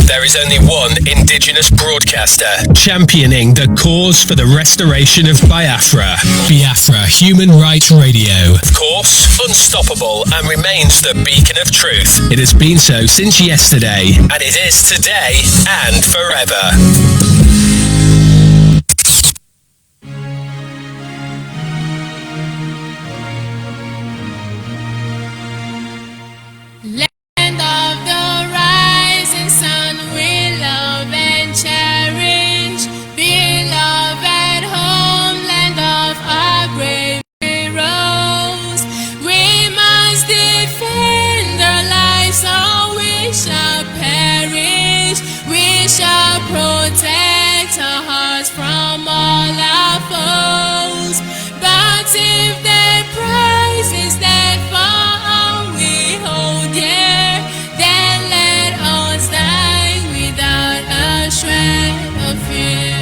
There is only one indigenous broadcaster championing the cause for the restoration of Biafra. Biafra Human Rights Radio. Of course, unstoppable and remains the beacon of truth. It has been so since yesterday, and it is today and forever. Protect our hearts from all our foes. But if their price is that for all we hold dear, then let us die without a shred of fear.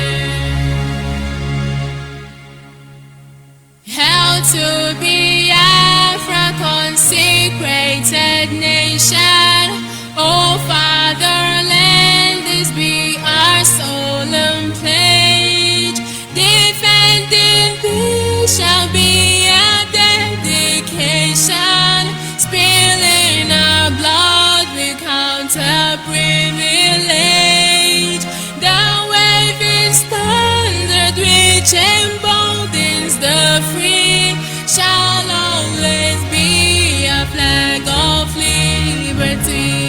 Held to be Biafra, consecrated nation. Oh, fatherland, this be our solemn pledge. Defending thee shall be a dedication. Spilling our blood we count a privilege. The waving standard which emboldens the free shall always be a flag of liberty.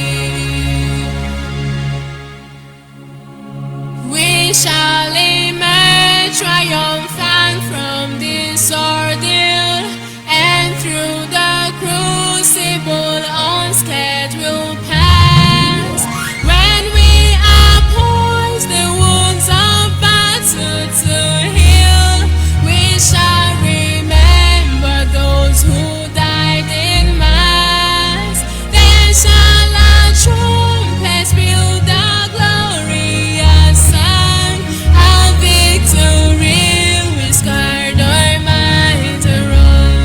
We shall emerge triumphant from this ordeal, and through the crucible unscathed we'll pass. When we are poised, the wounds of battle to heal, we shall remember those who died in mass. Then shall our trumpets build the glorious sun, our victory will scarred our minds around.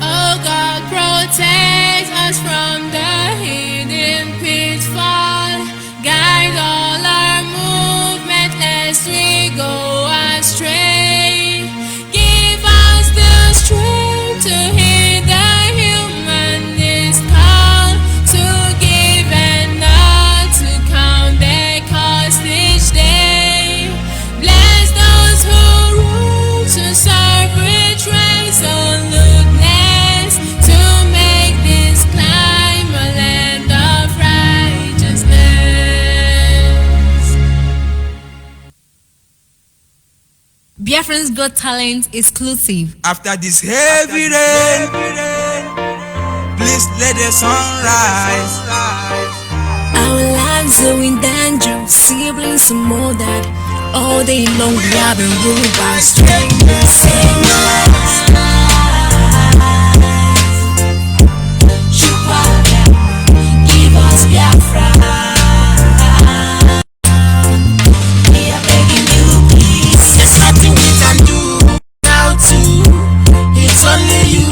Oh God, protect us from the hidden pitfall. Guide all our movement lest we go astray. Give us the strength to hear the humanist call, to give and not to count their cost each day. Bless those who rule to serve with resoluteness, to make this climb a land of righteousness. Biafrans Got Talent exclusive. After this heavy rain, please let the sun rise. Our lives are in danger, siblings and more that all day long we have been ruled by strangers. Sing give us Biafra. We are begging you, please. There's nothing we can do now too. It's only you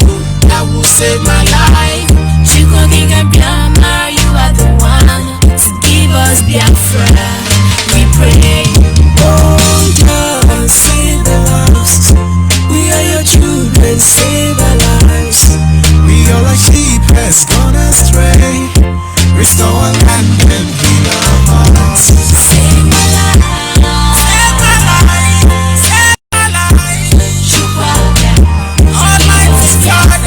that will save my life. Chico Giga Biama, you are the one to give us Biafra. We pray. Oh God, save the lost. We are your children, save our lives. We are like sheep has gone astray. Restore our land and heal our hearts. Save my life. Save my life. Save my life. Chupa. Almighty Father.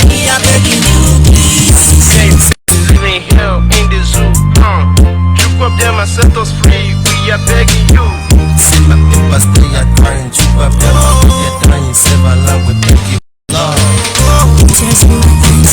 We are begging you, please. Living hell in the zoo. Juke up them and set us free. We are begging you. See my papers, they are trying to pop them up. They're trying to save our land, we beg you, Lord. Just my things.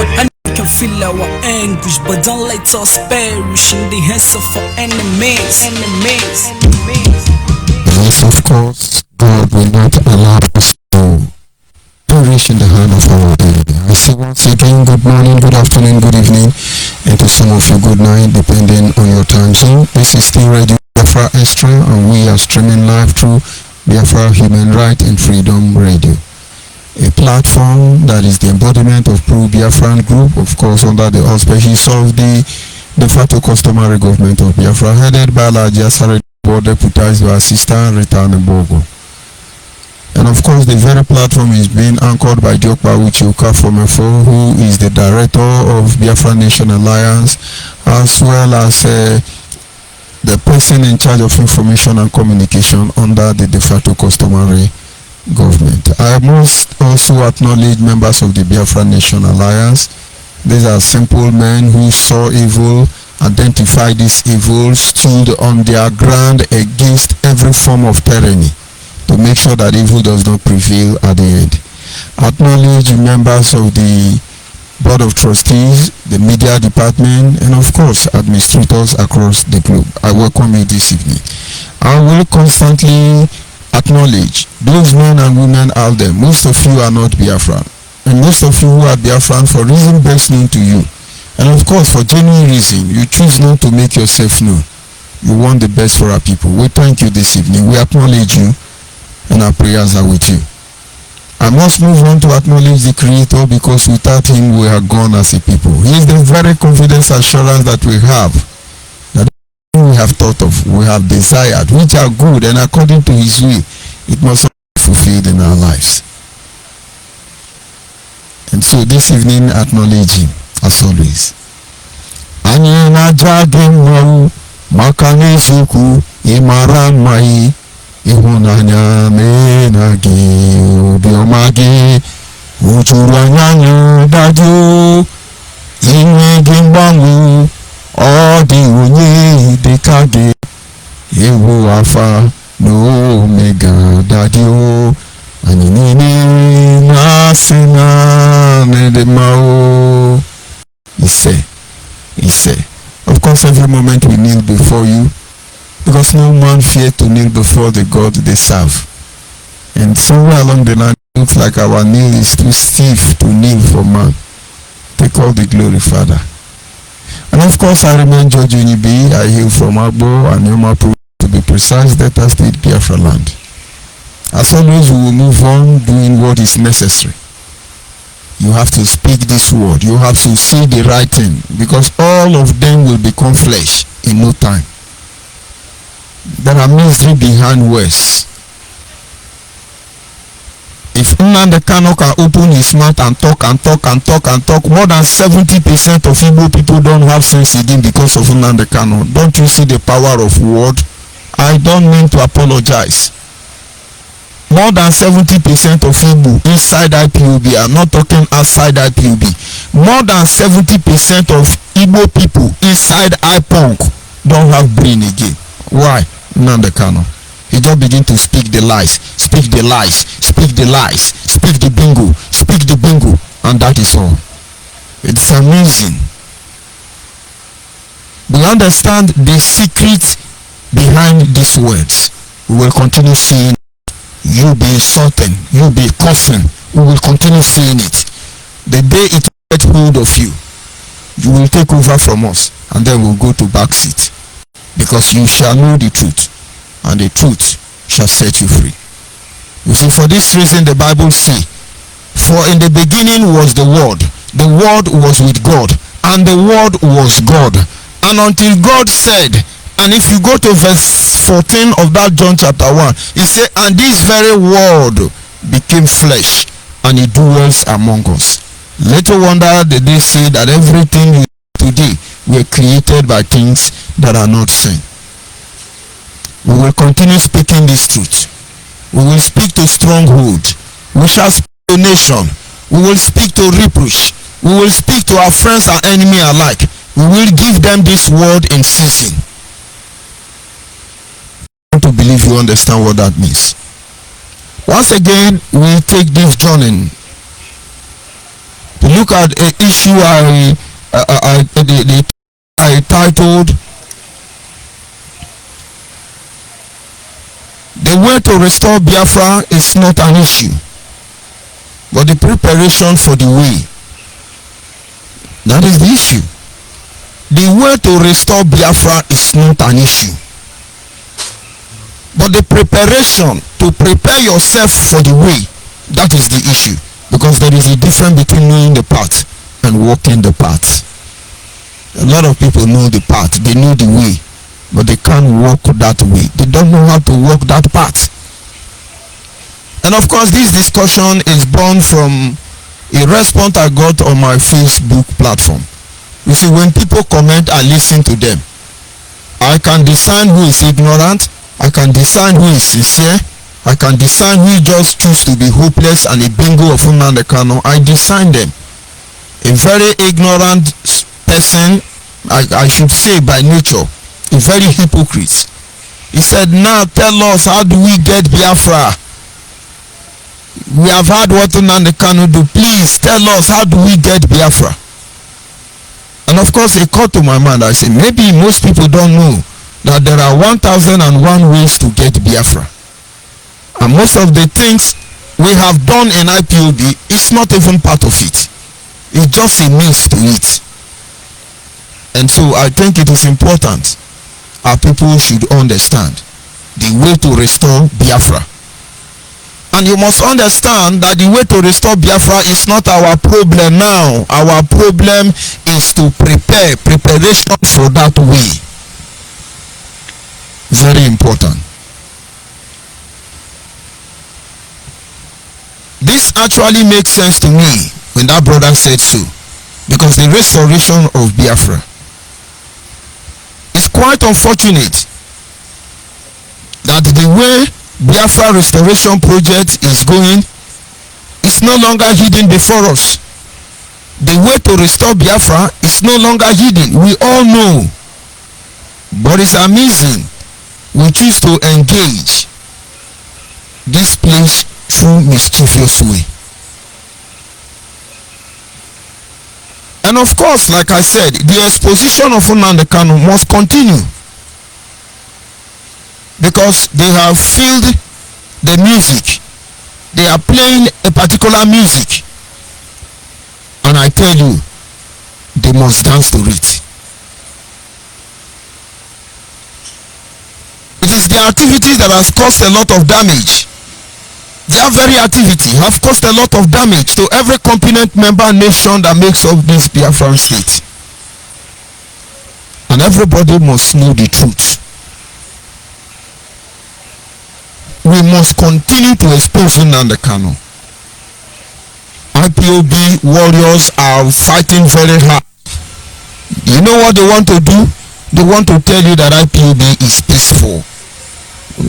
Lord, I can feel our anguish, but don't let us perish in the hands of our enemies. Yes, of course, God will not allow us to perish in the hand of our enemy. I say once again, good morning, good afternoon, good evening, and to some of you, good night, depending on your time zone. This is still Radio Biafra Extra, and we are streaming live through Biafra Human Right and Freedom Radio, a platform that is the embodiment of pro-Biafran group, of course, under the auspices of the de facto customary government of Biafra, headed by Alhaji Asare, deputized by Sister Rita Nbogo. And of course, the very platform is being anchored by Diokpa Uchiuka Fomefo, who is the director of Biafra Nation Alliance, as well as the person in charge of information and communication under the de facto customary government. I must also acknowledge members of the Biafra Nation Alliance. These are simple men who saw evil, identified this evil, stood on their ground against every form of tyranny to make sure that evil does not prevail at the end. Acknowledge members of the Board of Trustees, the media department, and of course administrators across the globe. I welcome you this evening. I will constantly acknowledge those men and women out there. Most of you are not Biafran, and most of you who are Biafran for reason best known to you, and of course for genuine reason, you choose not to make yourself known. You want the best for our people. We thank you this evening. We acknowledge you, and our prayers are with you. I must move on to acknowledge the Creator, because without him we are gone as a people. He is the very confidence assurance that we have, that we have thought of, we have desired, which are good and according to his will, it must be fulfilled in our lives. And so this evening, acknowledge him as always. Anyị na-aja gị mmanwụ maka n'eziokwu ịmara mma gị, ịhụnanya na gị, obiọma gị ujuru anya dajụ, inwe gị mgbanwe, ọ dị onye dịka gị, ewu alfa na omega dajụ, anyị niile na-asị na n'edema o. He said, of course, every moment we kneel before you, because no man fear to kneel before the God they serve. And somewhere along the line, it looks like our kneel is too stiff to kneel for man. Take all the glory, Father. And of course, I remain George ONYIBE. I hail from Agbo and Yomapu, to be precise, Delta State, Biafra land. As always, we will move on doing what is necessary. You have to speak this word. You have to say the right thing, because all of them will become flesh in no time. There are mystery behind words. If Nnamdi Kanu can open his mouth and talk, more than 70% of Igbo people don't have sense again because of Nnamdi Kanu. Don't you see the power of word? I don't mean to apologize. More than 70% of Igbo inside IPOB, I'm not talking outside IPOB. More than 70% of Igbo people inside IPONK don't have brain again. Why? Nnamdi Kanu. He just begin to speak the lies, speak the lies, speak the lies, speak the bingo, and that is all. It's amazing. We understand the secret behind these words. We will continue seeing. You be insulting, you be cursing, we will continue seeing it. The day it gets hold of you, you will take over from us, and then we'll go to back seat, because you shall know the truth, and the truth shall set you free. You see, for this reason the Bible says, for in the beginning was the Word was with God, and the Word was God. And until God said, and if you go to verse 14 of that John chapter 1, he said, and this very word became flesh, and it dwells among us. Little wonder that they say that everything you do today were created by things that are not seen. We will continue speaking this truth. We will speak to stronghold. We shall speak to nation. We will speak to reproach. We will speak to our friends and enemy alike. We will give them this word in season. To believe you understand what that means. Once again, we take this journey Look at an issue I titled "The way to restore Biafra is not an issue, but the preparation for the way." That is the issue. The way to restore Biafra is not an issue, but the preparation to prepare yourself for the way, that is the issue. Because there is a difference between knowing the path and walking the path. A lot of people know the path, they know the way, but they can't walk that way. They don't know how to walk that path. And of course, this discussion is born from a response I got on my Facebook platform. You see, when people comment, I listen to them. I can discern who is ignorant, I can discern who is sincere, I can discern who just choose to be hopeless and a bingo of Nnamdi Kanu. I discern them. A very ignorant person, I should say by nature, a very hypocrite. He said, "Now tell us, how do we get Biafra? We have heard what Nnamdi Kanu do. Please tell us, how do we get Biafra?" And of course, it caught to my mind. I said, maybe most people don't know that there are 1001 ways to get Biafra. And most of the things we have done in IPOB is not even part of it. It's just a means to it. And so I think it is important our people should understand the way to restore Biafra. And you must understand that the way to restore Biafra is not our problem now. Our problem is to preparation for that way. Very important. This actually makes sense to me when that brother said so, because the restoration of Biafra is quite unfortunate that the way Biafra restoration project is going is no longer hidden before us. The way to restore Biafra is no longer hidden. We all know. But it's amazing we choose to engage this place through mischievous way. And of course, like I said, the exposition of Nnamdi Kanu must continue, because they have filled the music. They are playing a particular music, and I tell you, they must dance to it. It is their activities that has caused a lot of damage. Their very activity have caused a lot of damage to every component member nation that makes up this Biafran state. And everybody must know the truth. We must continue to expose Nnamdi Kanu. IPOB warriors are fighting very hard. You know what they want to do? They want to tell you that IPOB is peaceful.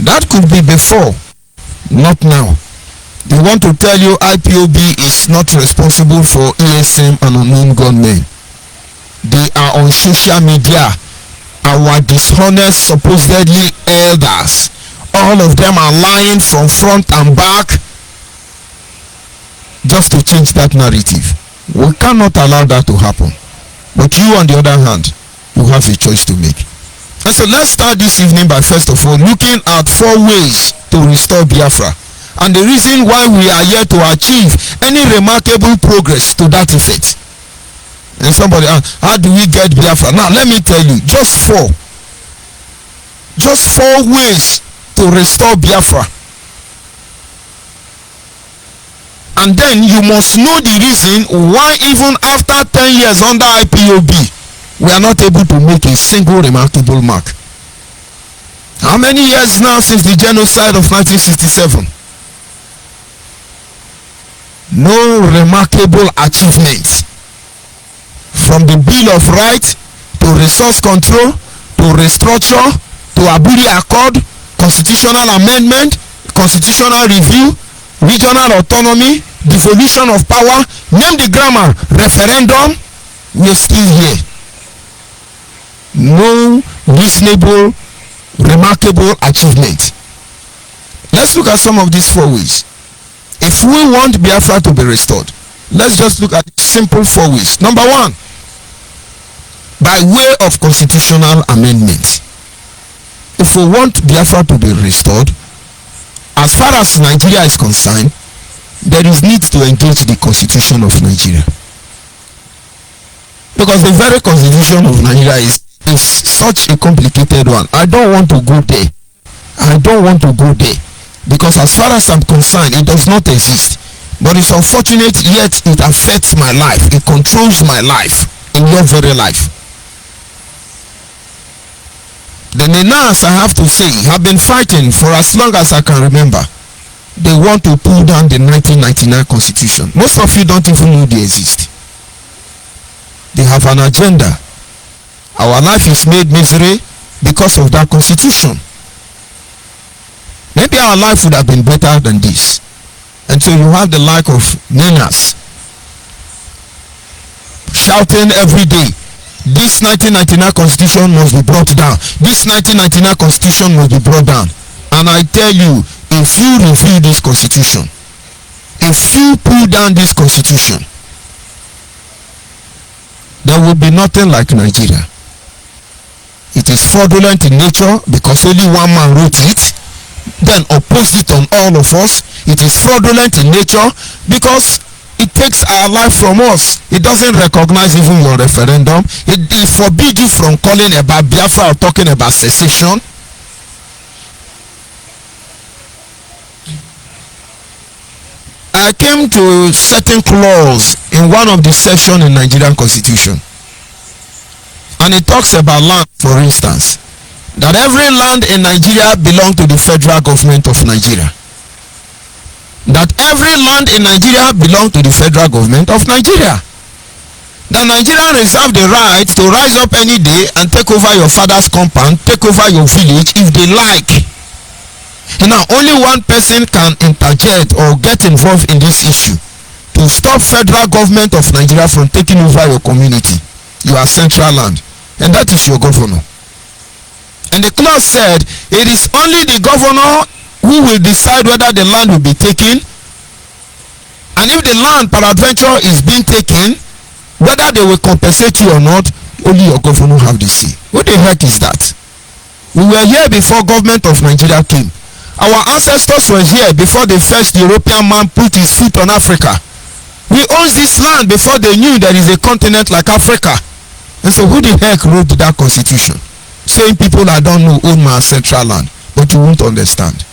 That could be before, not now. They want to tell you IPOB is not responsible for ESM and unknown gunmen. They are on social media. Our dishonest, supposedly elders, all of them are lying from front and back just to change that narrative. We cannot allow that to happen. But you, on the other hand, you have a choice to make. And so let's start this evening by first of all looking at 4 ways to restore Biafra, and the reason why we are here to achieve any remarkable progress to that effect. And somebody asks, how do we get Biafra? Now let me tell you, just 4 ways to restore Biafra. And then you must know the reason why even after 10 years under IPOB we are not able to make a single remarkable mark. How many years now since the genocide of 1967? No remarkable achievements. From the Bill of Rights to resource control to restructure to Aburi Accord, constitutional amendment, constitutional review, regional autonomy, devolution of power, name the grammar, referendum, we are still here. No reasonable, remarkable achievement. Let's look at some of these 4 ways. If we want Biafra to be restored, Let's just look at simple 4 ways. Number one, by way of constitutional amendment. If we want Biafra to be restored, as far as Nigeria is concerned, there is need to engage the constitution of Nigeria. Because the very constitution of Nigeria is such a complicated one. I don't want to go there. I don't want to go there. Because as far as I'm concerned, it does not exist. But it's unfortunate, yet it affects my life. It controls my life, in your very life. The Nenas, I have to say, have been fighting for as long as I can remember. They want to pull down the 1999 constitution. Most of you don't even know they exist. They have an agenda. Our life is made misery because of that constitution. Maybe our life would have been better than this. And so you have the like of Nenas shouting every day, this 1999 constitution must be brought down. This 1999 constitution must be brought down. And I tell you, if you review this constitution, if you pull down this constitution, there will be nothing like Nigeria. It is fraudulent in nature because only one man wrote it, then opposed it on all of us. It is fraudulent in nature because it takes our life from us. It doesn't recognize even your referendum. It forbids you from calling about Biafra or talking about secession. I came to a certain clause in one of the sections in Nigerian constitution, and it talks about land, for instance, that every land in Nigeria belongs to the federal government of Nigeria. That every land in Nigeria belongs to the federal government of Nigeria. That Nigeria reserve the right to rise up any day and take over your father's compound, take over your village if they like. And now only one person can interject or get involved in this issue to stop federal government of Nigeria from taking over your community. You are central land, and that is your governor. And the clause said it is only the governor who will decide whether the land will be taken, and if the land peradventure is being taken, whether they will compensate you or not, only your governor have the say. What the heck is that? We were here before government of Nigeria came. Our ancestors were here before the first European man put his foot on Africa. We own this land before they knew there is a continent like Africa. And so who the heck wrote that constitution? Saying people I don't know own my central land, but you won't understand.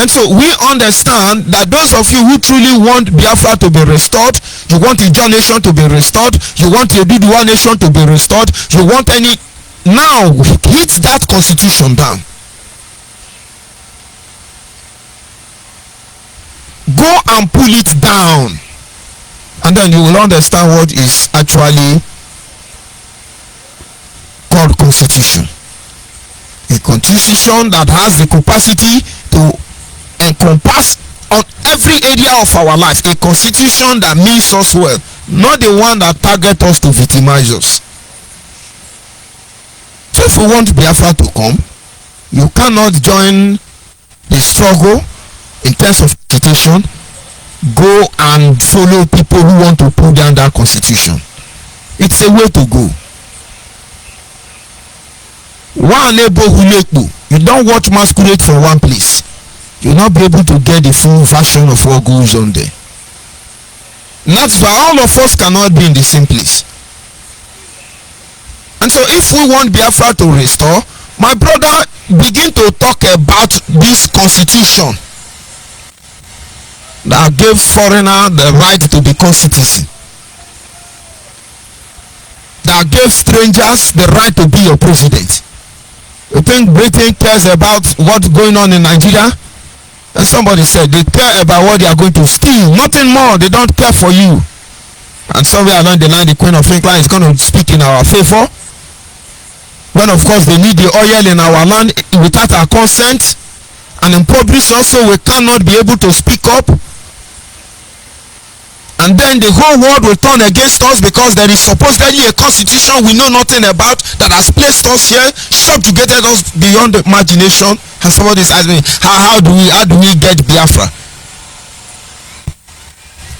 And so we understand that those of you who truly want Biafra to be restored, you want the John nation to be restored, you want the Oduduwa nation to be restored, you want any, now hit that constitution down. Go and pull it down, and then you will understand what is actually called constitution. A constitution that has the capacity to encompass on every area of our life. A constitution that means us well, not the one that targets us to victimize us. So if we want Biafra to come, you cannot join the struggle in terms of agitation. Go and follow people who want to pull down that constitution. It's a way to go. You don't watch masquerade from one place, you'll not be able to get the full version of what goes on there. And that's why all of us cannot be in the same place. And so if we want Biafra to restore, my brother, begin to talk about this constitution that gave foreigner the right to become citizen, that gave strangers the right to be your president. You think Britain cares about what's going on in Nigeria? And somebody said they care about what they are going to steal, nothing more. They don't care for you. And somewhere along the line, the Queen of England is going to speak in our favor, when of course they need the oil in our land without our consent. And in public also we cannot be able to speak up. And then the whole world will turn against us because there is supposedly a constitution we know nothing about that has placed us here, subjugated us beyond the imagination. And somebody is asking me, how do we get Biafra?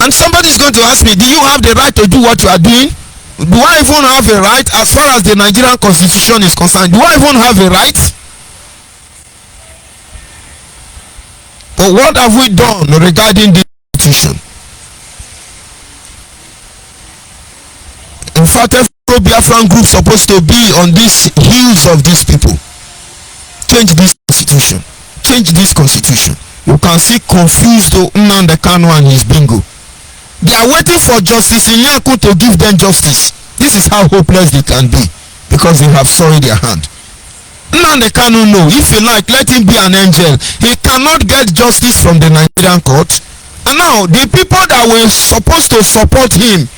And somebody is going to ask me, do you have the right to do what you are doing? Do I even have a right as far as the Nigerian constitution is concerned? Do I even have a right? But what have we done regarding this constitution? In fact, every Biafran group supposed to be on these heels of these people. Change this constitution. Change this constitution. You can see confused Nnamdi Kanu and his bingo. They are waiting for Justice Inyaku to give them justice. This is how hopeless they can be, because they have soiled their hand. Nnamdi Kanu, no, if you like, let him be an angel. He cannot get justice from the Nigerian court. And now the people that were supposed to support him,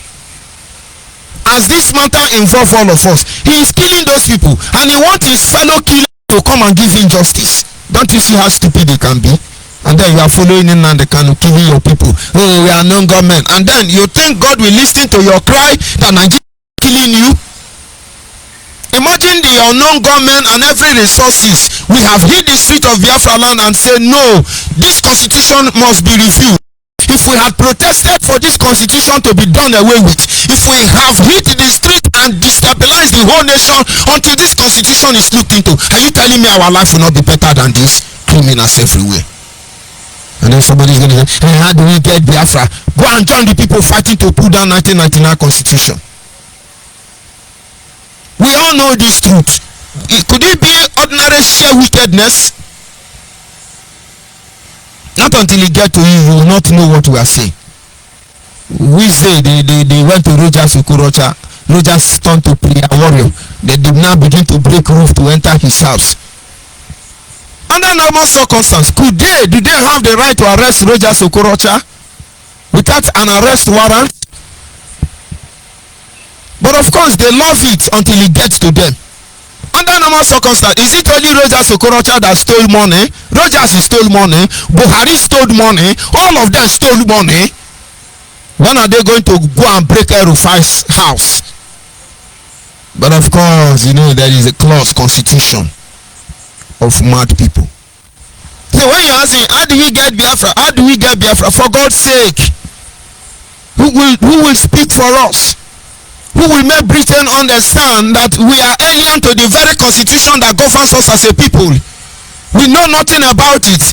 as this matter involves all of us, he is killing those people, and he wants his fellow killers to come and give him justice. Don't you see how stupid they can be? And then you are following in and they can killing your people. Oh, we are non-government. And then you think God will listen to your cry that Nigeria is killing you? Imagine the unknown government and every resources. We have hit the street of Biafra land and say, no, this constitution must be reviewed. If we had protested for this constitution to be done away with, if we have hit the street and destabilized the whole nation until this constitution is looked into, are you telling me our life will not be better than this? Criminals everywhere. And then somebody is going to say, hey, how do we get Biafra? Go and join the people fighting to pull down 1999 constitution. We all know this truth. Could it be ordinary sheer wickedness? Not until it get to you, you will not know what we are saying. We say they went to Rogers Okorocha. Rogers turned to prayer warrior. They did now begin to break roof to enter his house. Under normal circumstances, do they have the right to arrest Rogers Okorocha without an arrest warrant? But of course, they love it until it gets to them. Under normal circumstances, is it only Rogers Okorocha that stole money? Rogers stole money. Buhari stole money. All of them stole money. When are they going to go and break El-Rufai's house? But of course, you know, there is a clause, constitution of mad people. So when you ask me, how do we get Biafra? How do we get Biafra? For God's sake, who will speak for us? Who will make Britain understand that we are alien to the very constitution that governs us as a people? We know nothing about it.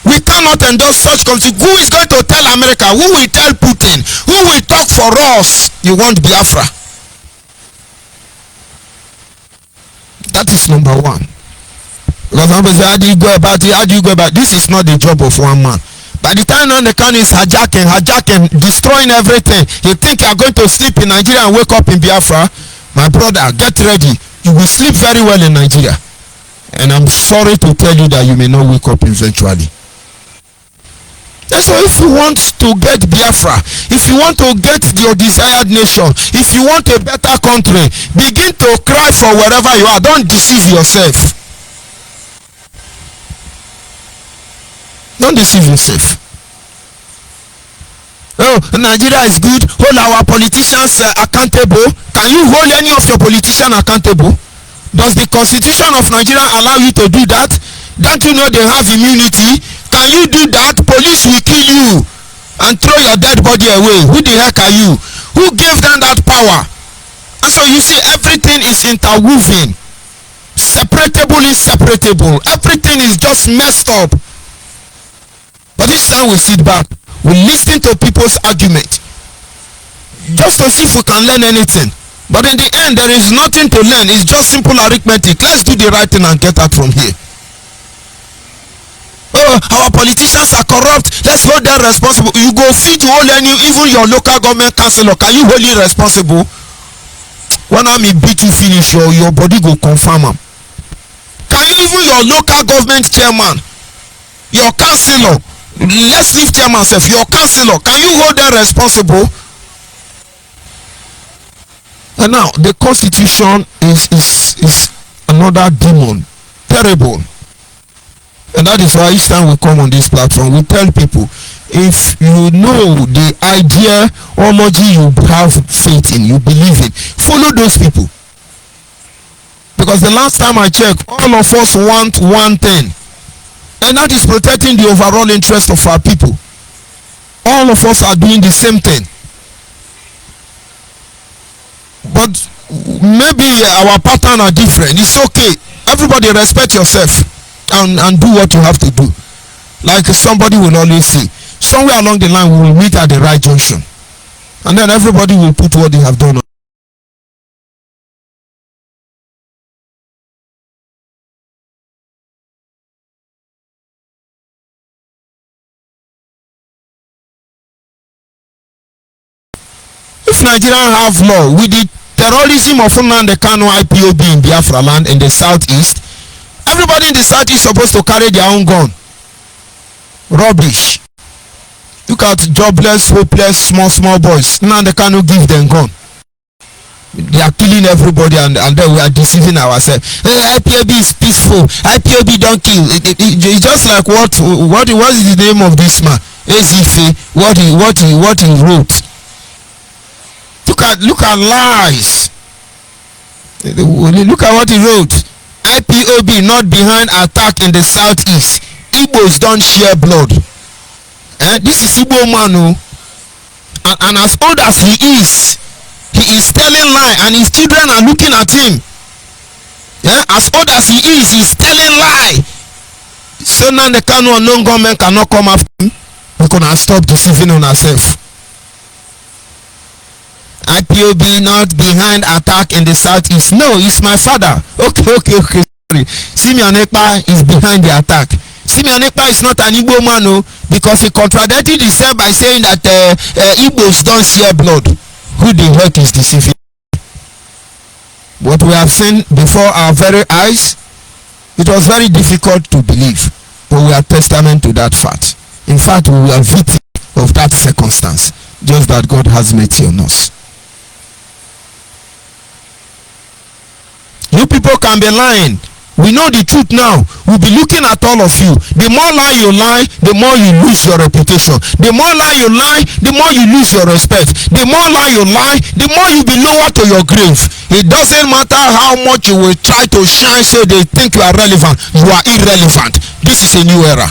We cannot endorse such constitution. Who is going to tell America? Who will tell Putin? Who will talk for us? You want Biafra? That is number one. Because somebody say, how do you go about it? How do you go about it? This is not the job of one man. By the time on the can is hijacking, destroying everything, you think you are going to sleep in Nigeria and wake up in Biafra? My brother, get ready. You will sleep very well in Nigeria. And I'm sorry to tell you that you may not wake up eventually. That's why if you want to get Biafra, if you want to get your desired nation, if you want a better country, begin to cry for wherever you are. Don't deceive yourself. Don't deceive yourself. Oh, Nigeria is good. Hold our politicians accountable. Can you hold any of your politicians accountable? Does the constitution of Nigeria allow you to do that? Don't you know they have immunity? Can you do that? Police will kill you and throw your dead body away. Who the heck are you? Who gave them that power? And so you see, everything is interwoven. Separatable, inseparable. Everything is just messed up. But this time we sit back, we listen to people's argument just to see if we can learn anything. But in the end, there is nothing to learn. It's just simple arithmetic. Let's do the right thing and get out from here. Oh, our politicians are corrupt. Let's hold them responsible. You go feed you hold any, even your local government councillor. Can you hold it responsible? When I beat you finish, your body go confirm them. Can you even your local government chairman, your councillor? Let's leave chairman self. Your councillor, can you hold them responsible? And now the constitution is another demon, terrible. And that is why each time we come on this platform, we tell people, if you know the idea or you have faith in, you believe in, follow those people. Because the last time I checked, all of us want one thing, and that is protecting the overall interest of our people. all of us are doing the same thing. But maybe our pattern are different. It's okay. Everybody respect yourself and do what you have to do. Like somebody will always say, somewhere along the line we will meet at the right junction, and then everybody will put what they have done on. If Nigerians have law with the terrorism of Nnamdi Kanu IPOB in Biafra land in the southeast, everybody in the southeast supposed to carry their own gun. Rubbish. Look at jobless, hopeless, small boys. Nnamdi Kanu give them gun. They are killing everybody, and then we are deceiving ourselves. Hey, IPOB is peaceful. IPOB don't kill. It's just like what is the name of this man? Ezife. What he wrote. Look at lies. Look at what he wrote. IPOB not behind attack in the southeast. Igbos don't share blood. This is Igbo man, and as old as he is telling lie, and his children are looking at him. As old as he is, he's telling lie. So now the Kanu unknown government cannot come after him. We cannot stop deceiving on ourselves. IPOB not behind attack in the southeast. No, it's my father. Okay. Sorry. Simeon Ekpa is behind the attack. Simeon Ekpa is not an Igbo man, because he contradicted himself by saying that Igbos don't share blood. Who the heck is deceiving? What we have seen before our very eyes, it was very difficult to believe, but we are testament to that fact. In fact, we are victims of that circumstance, just that God has mercy on us. You people can be lying. We know the truth now. We'll be looking at all of you. The more lie you lie, the more you lose your reputation. The more lie you lie, the more you lose your respect. The more lie you lie, the more you be lower to your grave. It doesn't matter how much you will try to shine so they think you are relevant. You are irrelevant. This is a new era.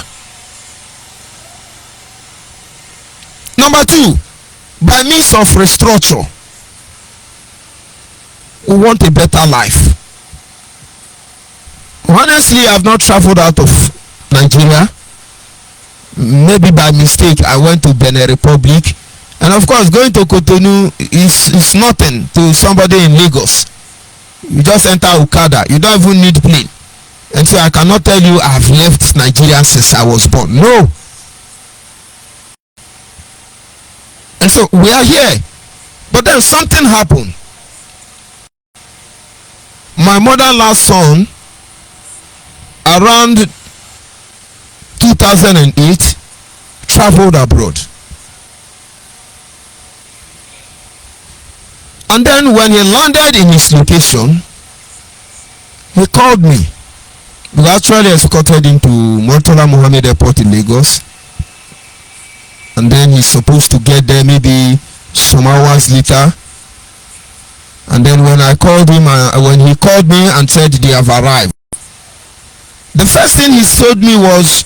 Number 2, by means of restructure, we want a better life. Honestly, I have not traveled out of Nigeria. Maybe by mistake I went to Benin Republic, and of course going to Cotonou is nothing to somebody in Lagos. You just enter Okada, you don't even need plane. And so I cannot tell you I have left Nigeria since I was born. No. And so we are here, but then something happened. My mother-in-law's son, around 2008, traveled abroad. And then when he landed in his location, he called me. We actually escorted him to Murtala Mohammed Airport in Lagos. And then he's supposed to get there maybe some hours later. And then when I called him, when he called me and said they have arrived, the first thing he told me was,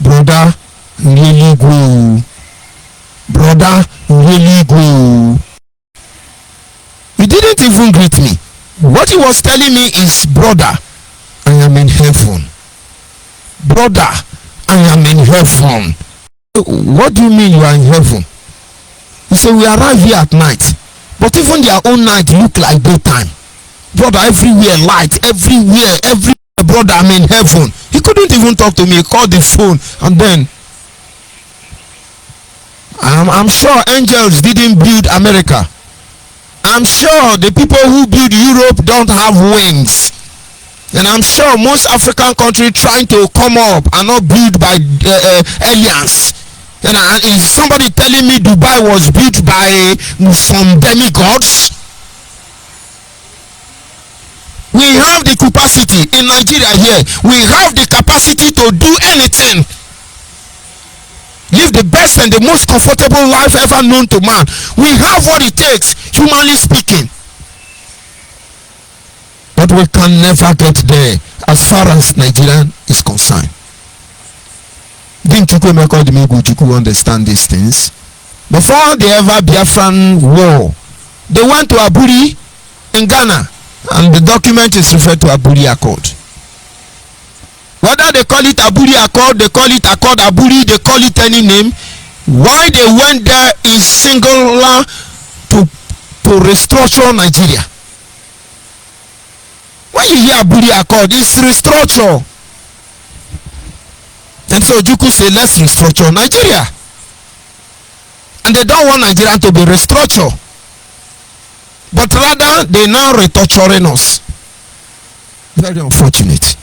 brother, really go. Brother, really go. He didn't even greet me. What he was telling me is, brother, I am in heaven. Brother, I am in heaven. What do you mean you are in heaven? He said, we arrive here at night, but even their own night look like daytime. Brother, everywhere light, everywhere. Brother, I'm in heaven. He couldn't even talk to me. He called the phone, and then I'm sure angels didn't build America. I'm sure the people who build Europe don't have wings. And I'm sure most African countries trying to come up are not built by aliens. And is somebody telling me Dubai was built by some demigods? We have the capacity in Nigeria here. We have the capacity to do anything. Live the best and the most comfortable life ever known to man. We have what it takes, humanly speaking. But we can never get there as far as Nigeria is concerned. Didn't Chukwemeka understand these things? Before the ever Biafran war, they went to Aburi in Ghana, and the document is referred to Aburi Accord. Whether they call it Aburi Accord, they call it Accord Aburi, they call it any name, why they went there is singular to restructure Nigeria. When you hear Aburi Accord, it's restructure. And so Juku say, let's restructure Nigeria. And they don't want Nigeria to be restructured. But rather, they now retorturing us. Very unfortunate.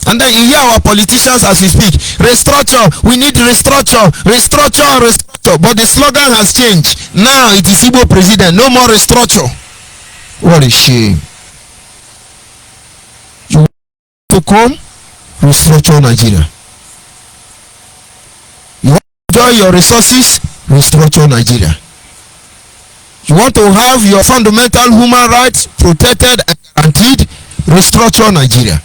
And then you hear our politicians as we speak, restructure, we need restructure, restructure, restructure. But the slogan has changed. Now it is Igbo president, no more restructure. What a shame. You want to come, restructure Nigeria. You want to enjoy your resources, restructure Nigeria. You want to have your fundamental human rights protected and guaranteed, restructure Nigeria.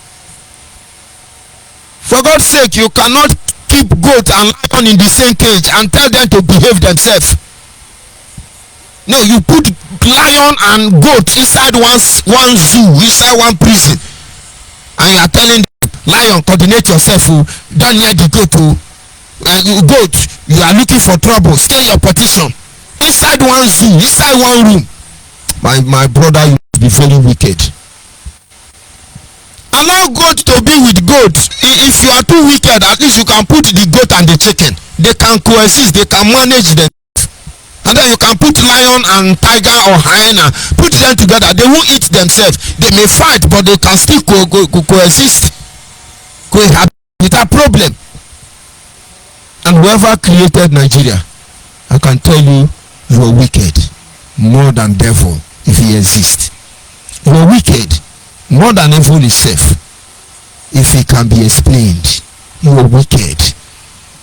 For God's sake, you cannot keep goat and lion in the same cage and tell them to behave themselves. No, you put lion and goat inside one zoo, inside one prison, and you are telling them, lion, coordinate yourself, don't near the goat. Goat, you are looking for trouble, stay your position. Inside one zoo, inside one room. My brother, you must be very wicked. Allow goat to be with goat. If you are too wicked, at least you can put the goat and the chicken. They can coexist, they can manage them. And then you can put lion and tiger or hyena, put them together. They won't eat themselves. They may fight, but they can still coexist, cohabit without problem. And whoever created Nigeria, I can tell you, you are wicked more than devil if he exists. You are wicked more than evil itself if it can be explained. You are wicked.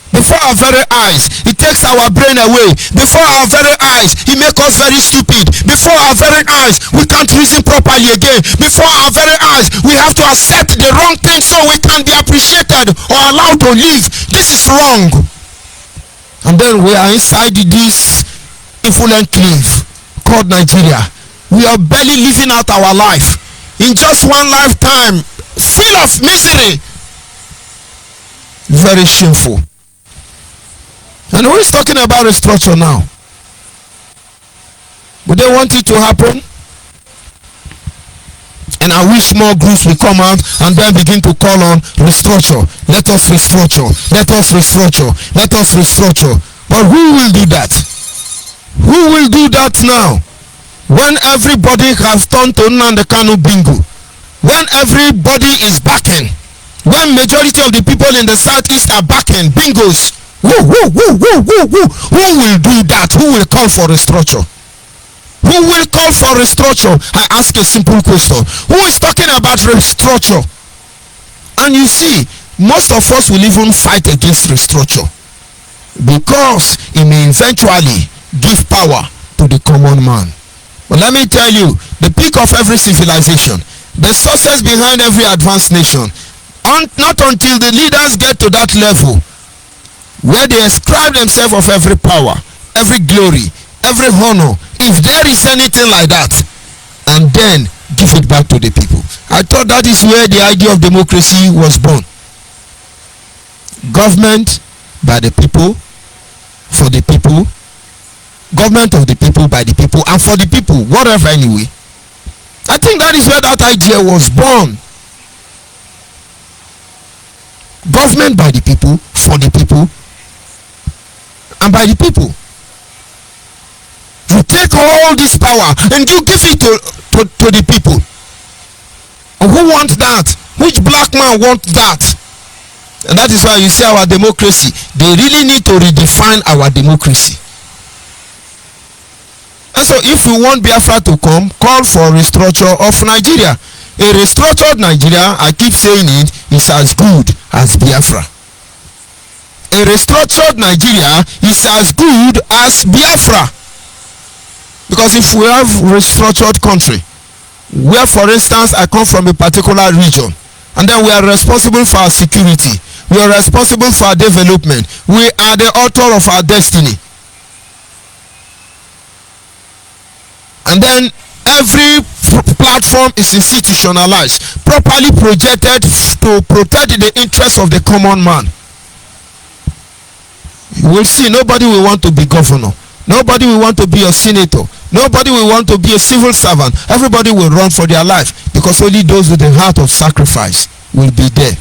Before our very eyes, he takes our brain away. Before our very eyes, he makes us very stupid. Before our very eyes, we can't reason properly again. Before our very eyes, we have to accept the wrong thing so we can be appreciated or allowed to live. This is wrong. And then we are inside this influent cliff called Nigeria. We are barely living out our life in just one lifetime, full of misery. Very shameful. And who is talking about restructure now? Would they want it to happen? And I wish more groups will come out and then begin to call on restructure. Let us restructure. Let us restructure. Let us restructure. But who will do that? Who will do that now? When everybody has turned to Nnamdi Kanu bingo. When everybody is backing. When majority of the people in the southeast are backing bingos. Who will do that? Who will call for restructure? Who will call for restructure? I ask a simple question. Who is talking about restructure? And you see, most of us will even fight against restructure because it may eventually give power to the common man. But let me tell you, the peak of every civilization, the success behind every advanced nation, not until the leaders get to that level where they ascribe themselves of every power, every glory, every honor, if there is anything like that, and then give it back to the people. I thought that is where the idea of democracy was born. Government by the people, for the people, government of the people, by the people, and for the people, whatever anyway. I think that is where that idea was born. Government by the people, for the people, and by the people. You take all this power and you give it to the people. And who wants that? Which black man wants that? And that is why you see our democracy. They really need to redefine our democracy. And so if we want Biafra to come, call for restructure of Nigeria. A restructured Nigeria, I keep saying it, is as good as Biafra. A restructured Nigeria is as good as Biafra. Because if we have restructured country, where for instance I come from a particular region, and then we are responsible for our security, We are responsible for our development. We are the author of our destiny. And then every platform is institutionalized, properly projected to protect the interests of the common man. You will see, nobody will want to be governor. Nobody will want to be a senator. Nobody will want to be a civil servant. Everybody will run for their life, because only those with a heart of sacrifice will be there.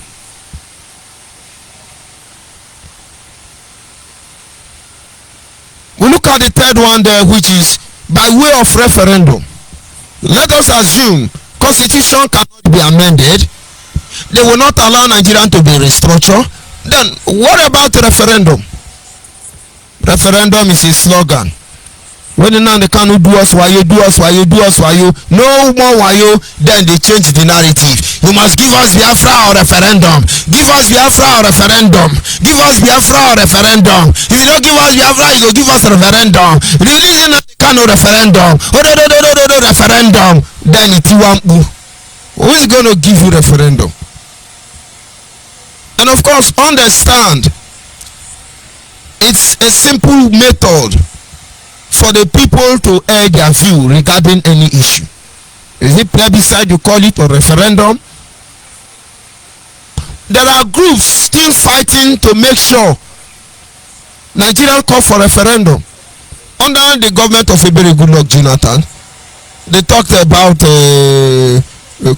We look at the third one there, which is by way of referendum. Let us assume constitution cannot be amended. They will not allow Nigerian to be restructured. Then what about referendum? Referendum is a slogan. When now they can't do us wayo, do us wayo, do us wayo, no more wayo, then they change the narrative. You must give us Biafra or referendum. Give us Biafra or referendum. Give us Biafra or referendum. If you don't give us Biafra, you go give us referendum. Releasing the kind of referendum. Referendum. Then it's one. Who is going to give you referendum? And of course, understand, it's a simple method for the people to air their view regarding any issue. Is it plebiscite you call it, or referendum? There are groups still fighting to make sure Nigeria call for referendum. Under the government of a very good luck Jonathan, they talked about a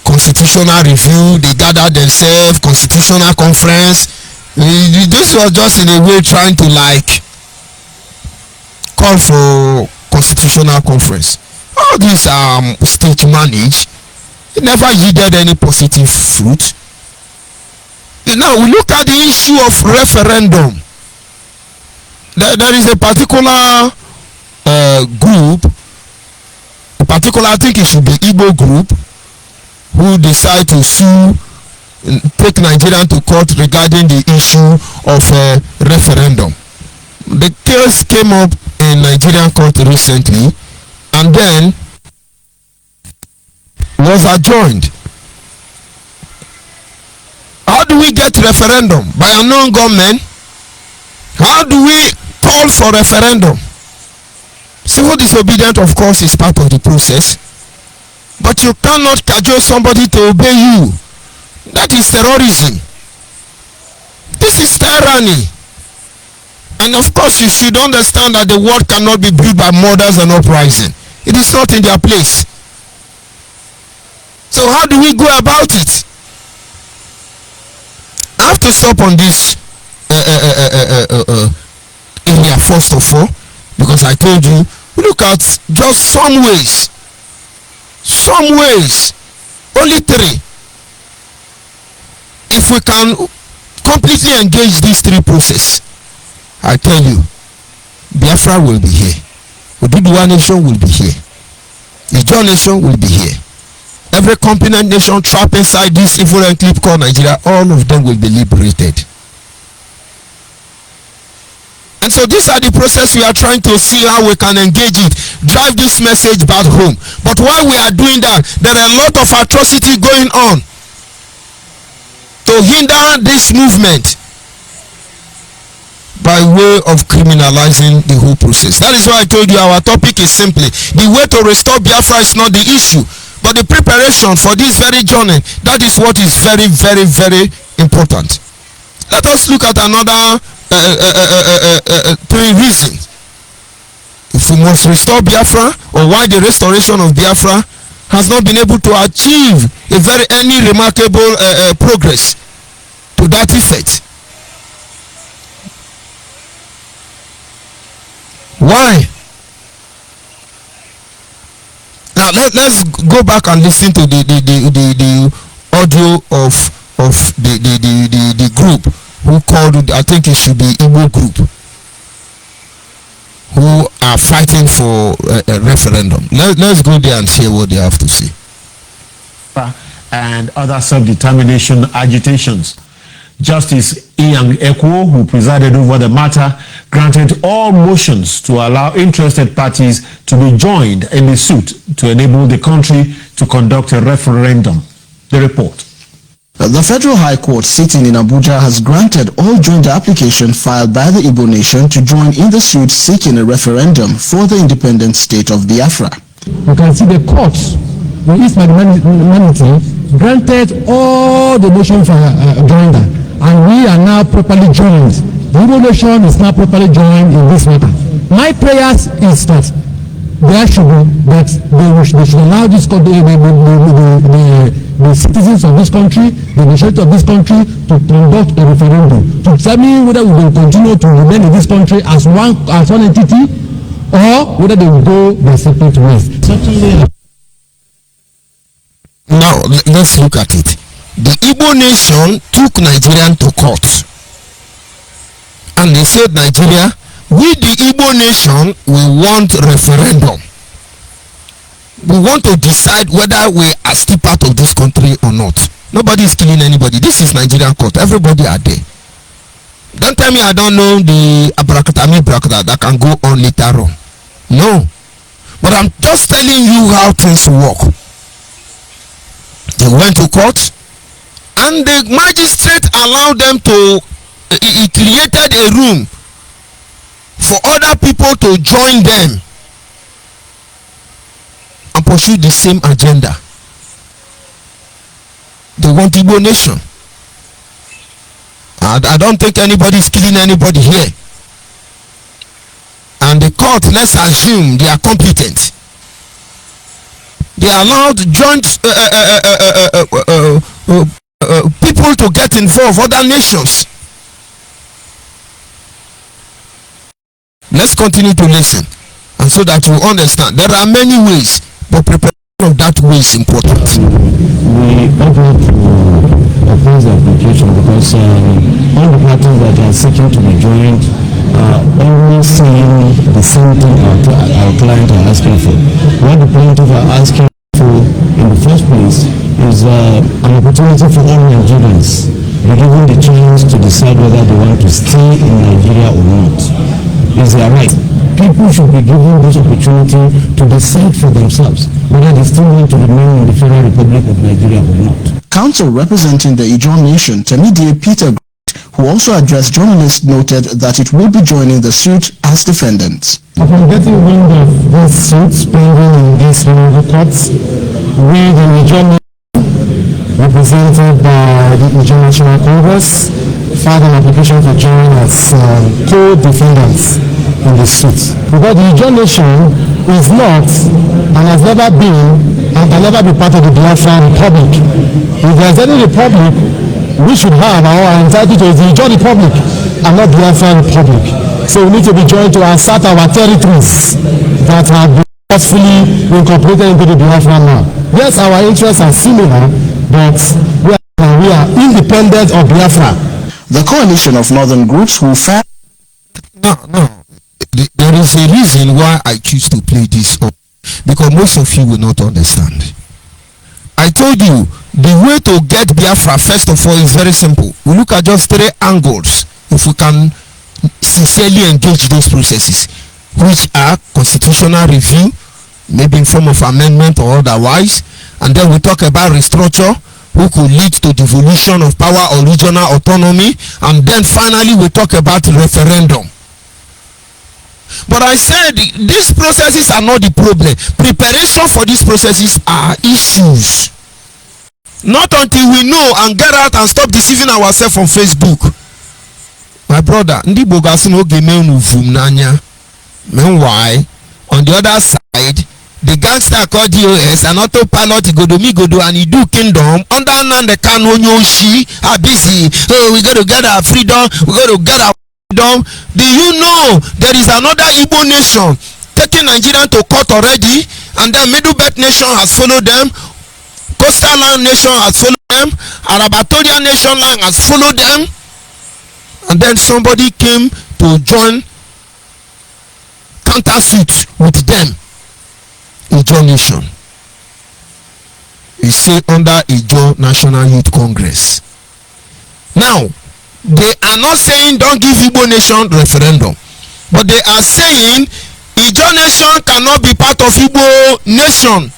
constitutional review. They gathered themselves, constitutional conference. This was just in a way trying to like call for constitutional conference. All these state managed. It never yielded any positive fruit. Now we look at the issue of referendum. There is a particular group, I think it should be Igbo group, who decide to sue, take Nigeria to court regarding the issue of referendum. The case came up in Nigerian court recently, and then was adjourned. How do we get referendum? By unknown government? How do we call for referendum? Civil disobedience, of course, is part of the process, but you cannot cajole somebody to obey you. That is terrorism. This is tyranny. And of course, you should understand that the world cannot be built by murders and uprising. It is not in their place. So how do we go about it? I have to stop on this area first of all, because I told you, look at just some ways, only three. If we can completely engage these three processes, I tell you, Biafra will be here. Oduduwa nation will be here. The John nation will be here. Every competent nation trapped inside this evil enclave called Nigeria, all of them will be liberated. And so these are the process we are trying to see how we can engage it, drive this message back home. But while we are doing that, there are a lot of atrocity going on to hinder this movement by way of criminalizing the whole process. That is why I told you our topic is simply the way to restore Biafra is not the issue, but the preparation for this very journey. That is what is very, very, very important. Let us look at another three reasons. If we must restore Biafra, or why the restoration of Biafra has not been able to achieve any remarkable progress to that effect. Why? Now let's go back and listen to the audio of the group who called, I think it should be Igbo group, who are fighting for a referendum. Let's go there and hear what they have to say. And other self-determination agitations. Justice Ian Ekwo, who presided over the matter, granted all motions to allow interested parties to be joined in the suit to enable the country to conduct a referendum. The report. The Federal High Court sitting in Abuja has granted or joined the application filed by the Igbo nation to join in the suit seeking a referendum for the independent state of Biafra. You can see the courts in East Humanity granted all the nation for joinder, and we are now properly joined. The Igbo nation is now properly joined in this matter. My prayers is that there should be that they should allow this country, the citizens of this country, the majority of this country, to conduct a referendum to determine whether we will continue to remain in this country as one entity, or whether they will go their separate ways. Certainly. Now let's look at it. The Igbo nation took Nigerian to court, and they said, Nigeria, we the Igbo nation, we want referendum. We want to decide whether we are still part of this country or not. Nobody is killing anybody. This is Nigerian court. Everybody are there. Don't tell me I don't know the abracadabra that can go on later on. No. But I'm just telling you how things work. They went to court, and the magistrate allowed them to, he created a room for other people to join them and pursue the same agenda. They want Igbo nation. I don't think anybody is killing anybody here. And the court, let's assume they are competent. They allowed joint people to get involved, other nations. Let's continue to listen, and so that you understand. There are many ways, but preparation of that way is important. We open to oppose the application because all the parties that are seeking to be joined are always saying the same thing our client are asking for. What the plaintiff are asking for in the first place is an opportunity for all Nigerians be given the chance to decide whether they want to stay in Nigeria or not. Is their right. People should be given this opportunity to decide for themselves whether they still want to remain in the Federal Republic of Nigeria or not. Counsel representing the Ijaw Nation, Temidie Peter, who also addressed journalists, noted that it will be joining the suit as defendants. Upon getting wind of these suits pending in these courts, we, the Ijaw Nation, represented by the Ijaw National Congress, filed an application for joining as co-defendants in the suit. Because the Ijaw Nation is not and has never been and can never be part of the Biafra Republic. If there is any republic we should have or are entitled to is the Ijaw Republic and not Biafra Republic. So we need to be joined to assert our territories that have been forcefully incorporated into the Biafra now. Yes, our interests are similar, but we are independent of Biafra. The coalition of northern groups who fought. No. There is a reason why I choose to play this up, because most of you will not understand. I told you the way to get Biafra, first of all, is very simple. We look at just 3 angles if we can sincerely engage those processes, which are constitutional review, maybe in form of amendment or otherwise, and then we talk about restructure, who could lead to devolution of power or regional autonomy, and then finally we talk about referendum. But I said these processes are not the problem. Preparation for these processes are issues. Not until we know and get out and stop deceiving ourselves on Facebook. My brother, meanwhile, on the other side, the gangster called DOS and autopilot Godo and he do kingdom under the Kanonyoshi are busy. Oh, we got to get our freedom, we got to get our freedom. Do you know there is another Igbo nation taking Nigeria to court already, and then Middle Belt nation has followed them, Coastal Land nation has followed them, Arabatorian nation line has followed them, and then somebody came to join countersuit with them. Ijaw Nation is say under Ijaw National Youth Congress. Now, they are not saying don't give Igbo Nation referendum, but they are saying Ijaw Nation cannot be part of Igbo Nation.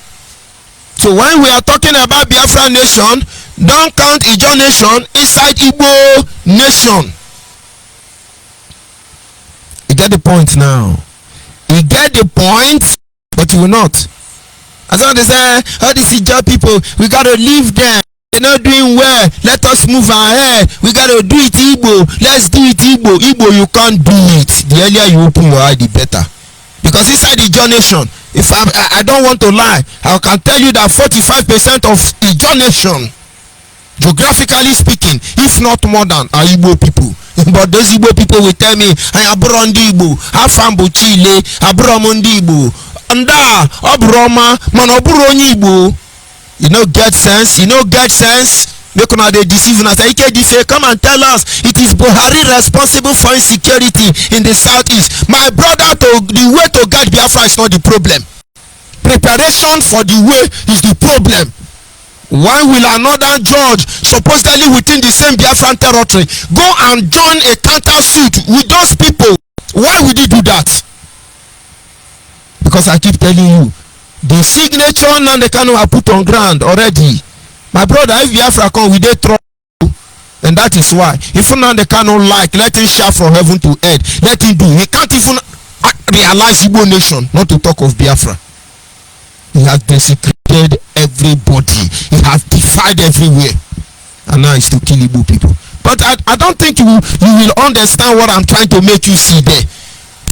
So when we are talking about Biafra Nation, don't count Ijaw nation inside Igbo nation. You get the point now. You get the point, but you will not. As long as they say, all these Ijaw people, we gotta leave them. They're not doing well. Let us move ahead. We gotta do it Igbo. Let's do it Igbo. Igbo, you can't do it. The earlier you open your eye, the better. Because inside the Ijaw nation, if I don't want to lie, I can tell you that 45% of Ijaw nation, geographically speaking, if not more than, are Igbo people. But those Igbo people will tell me, I abro ndi Igbo, afambo Chile, abro ndi Igbo, anda abroma, man abro Igbo. You know get sense. Make una dey deceive una. Say Ike come and tell us it is Buhari responsible for insecurity in the southeast. My brother, the way to get Biafra is not the problem. Preparation for the way is the problem. Why will another judge, supposedly within the same Biafran territory, go and join a counter suit with those people? Why would he do that? Because I keep telling you, the signature Nnamdi Kanu have put on ground already. My brother, if Biafra come, we dey trouble, and that is why. If Nnamdi Kanu like, let him shout from heaven to earth. Let him do. He can't even realize Igbo nation, not to talk of Biafra. He has desecrated everybody. He has defied everywhere, and now it's to kill Igbo people. But I don't think you will understand what I'm trying to make you see there.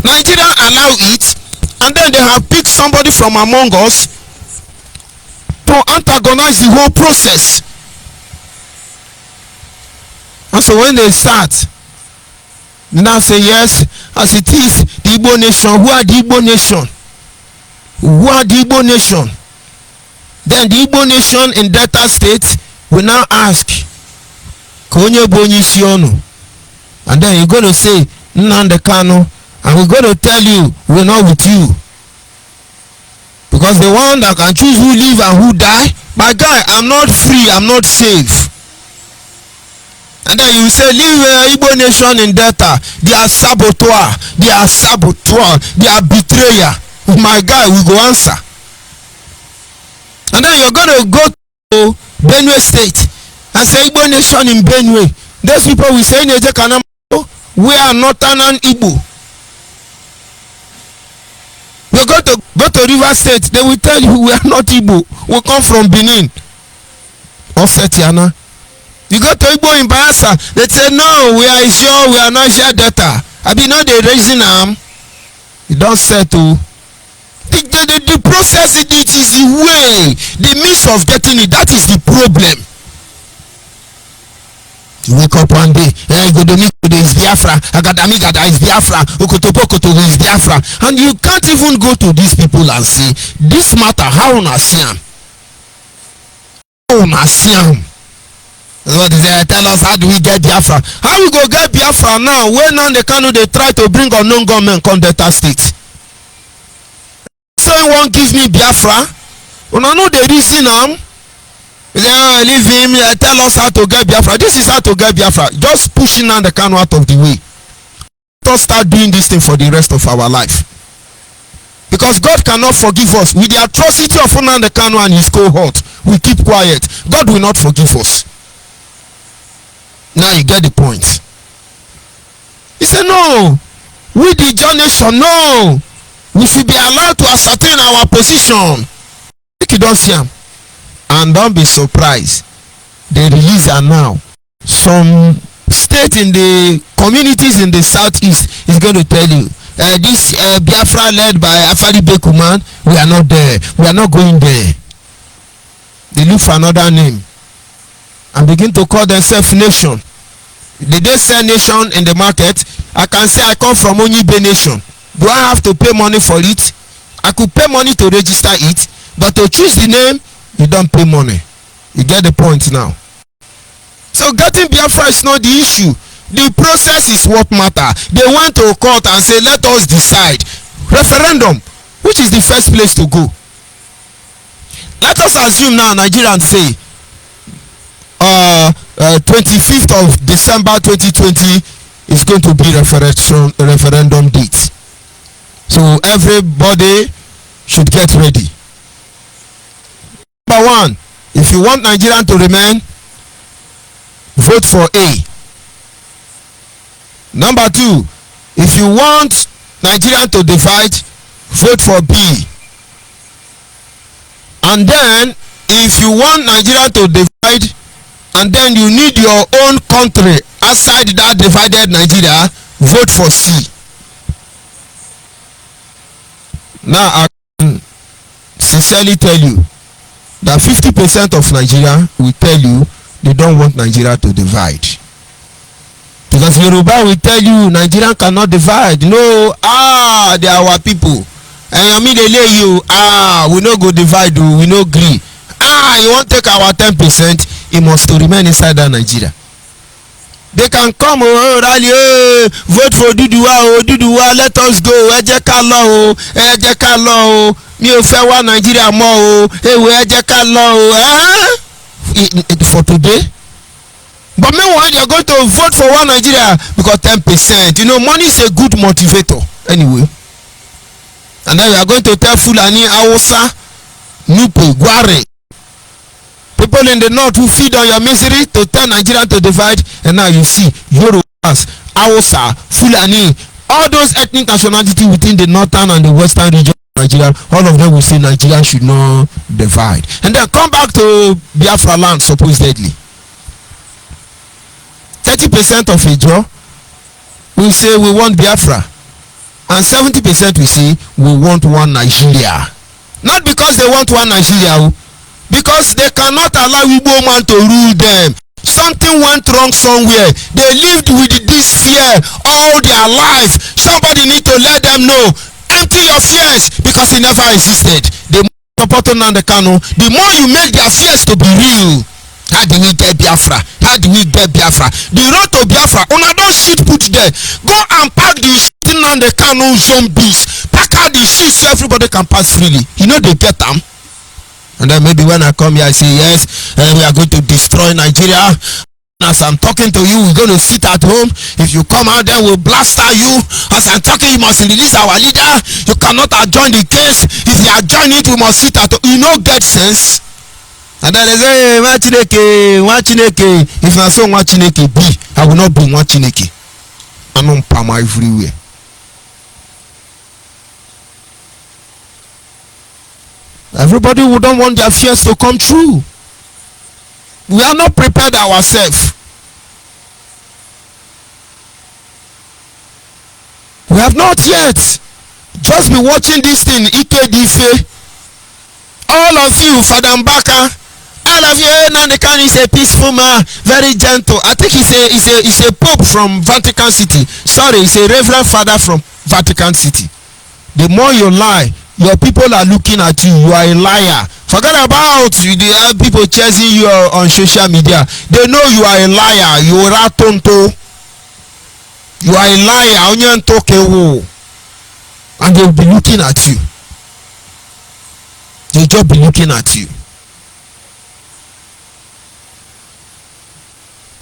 Nigeria allow it, and then they have picked somebody from among us to antagonize the whole process. And so when they start, they now say, yes, as it is, the Igbo nation. Who are the Igbo nation? Who are the Igbo nation? Then the Igbo nation in Delta State will now ask, Konye Bonyi Siono. And then you're going to say, Nnamdi Kanu, and we're going to tell you, we're not with you. Because the one that can choose who live and who die, my guy, I'm not free, I'm not safe. And then you say, leave Igbo nation in Delta. They are saboteur, they are betrayer. My guy, we go answer. And then you're going to go to Benue State and say Igbo nation in Benue. Those people will say, we are Northern Igbo. You go to River State, they will tell you we are not Igbo. We come from Benin. Osetiana. You go to Igbo in Bayelsa, they say no, we are sure, we are not sure Delta. I be not the reason you don't settle. The process, it is the way, the means of getting it. That is the problem. You wake up one day, Godomiko is Biafra, Agadamigada is Biafra, Okotopokoto is Biafra, and you can't even go to these people and say, this matter, how una see am? How una see am? Tell us, how do we get Biafra? How we go get Biafra now when Nnamdi Kanu they try to bring unknown government come Delta State? So you won't give me Biafra? Una know the reason am? Leave him, tell us how to get Biafra. This is how to get Biafra. Just pushing Nnamdi Kanu out of the way. Let us start doing this thing for the rest of our life. Because God cannot forgive us. With the atrocity of Nnamdi Kanu and his cohort, we keep quiet. God will not forgive us. Now you get the point. He said, no, we the Ijaw nation, no. We should be allowed to ascertain our position. Make you don't see him. And don't be surprised. They release her now. Some state in the communities in the southeast is going to tell you, this Biafra led by Afari Bekuman, we are not there. We are not going there. They look for another name and begin to call themselves nation. Did they say nation in the market? I can say I come from ONYIBE nation. Do I have to pay money for it? I could pay money to register it, but to choose the name, you don't pay money. You get the point now. So getting Biafra is not the issue. The process is what matter. They went to court and say, let us decide. Referendum, which is the first place to go. Let us assume now Nigerians say 25th of December 2020 is going to be referendum date. So everybody should get ready. Number one, if you want Nigeria to remain, vote for A. Number 2, if you want Nigeria to divide, vote for B. And then if you want Nigeria to divide and then you need your own country outside that divided Nigeria, vote for C. Now I can sincerely tell you that 50% of Nigeria will tell you they don't want Nigeria to divide. Because Yoruba will tell you Nigeria cannot divide. No, they are our people. And I mean they lay you, we no go divide, we no agree. You want take our 10%, it must to remain inside that Nigeria. They can come, rally, vote for Duduwa, let us go, ẹ jẹ́ ká lọ, mi ò fẹ́ wá Nigeria mọ́ ẹ jẹ́ ká lọ for today. But meanwhile, you're going to vote for one Nigeria because 10%. You know, money is a good motivator anyway. And then you are going to tell Fulani, Hausa, Nupe, Gware, people in the north who feed on your misery to tell Nigeria to divide. And now you see Yorubas, Hausa, Fulani, all those ethnic nationalities within the northern and the western region of Nigeria, all of them will say Nigeria should not divide. And then come back to Biafra land supposedly. 30% of Ijo will say we want Biafra, and 70% will say we want one Nigeria. Not because they want one Nigeria, because they cannot allow Igbo man to rule them. Something went wrong somewhere. They lived with this fear all their life. Somebody need to let them know. Empty your fears, because it never existed. The more support Nnamdi Kanu, the more you make their fears to be real. How do we get Biafra? How do we get Biafra? The road to Biafra, una don't shit put there. Go and pack the shit on the Kanu zombies. Pack out the shit so everybody can pass freely. You know they get them. And then maybe when I come here I say yes, we are going to destroy Nigeria. As I'm talking to you, we're going to sit at home. If you come out there, we'll blaster you. As I'm talking, you must release our leader. You cannot adjourn the case. If you adjourn it, we must sit at home. You know, get sense. And then they say, Wachineke. If I say Wachineke be, I will not be Wachineke. I'm on Pama everywhere. Everybody who don't want their fears to come true. We are not prepared ourselves. We have not yet. Just be watching this thing, Ikedife. All of you, Father Mbaka. All of you, Nnamdi Kanu is a peaceful man, very gentle. I think he's a pope from Vatican City. Sorry, he's a reverend father from Vatican City. The more you lie, your people are looking at you. You are a liar. Forget about the people chasing you on social media. They know you are a liar. You are a tonto. You are a liar. And they will be looking at you. They will just be looking at you.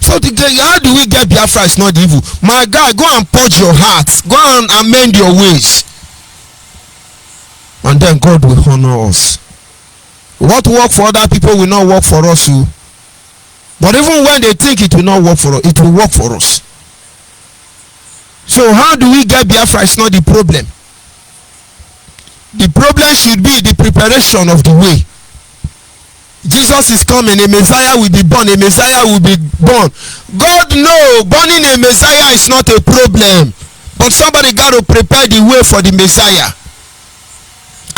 So how do we get Biafra is not evil? My God, go and purge your heart. Go and amend your ways. And then God will honor us. What work for other people will not work for us. But even when they think it will not work for us, it will work for us. So how do we get Biafra is not the problem. The problem should be the preparation of the way. Jesus is coming, a Messiah will be born, a Messiah will be born. God knows burning a Messiah is not a problem. But somebody got to prepare the way for the Messiah.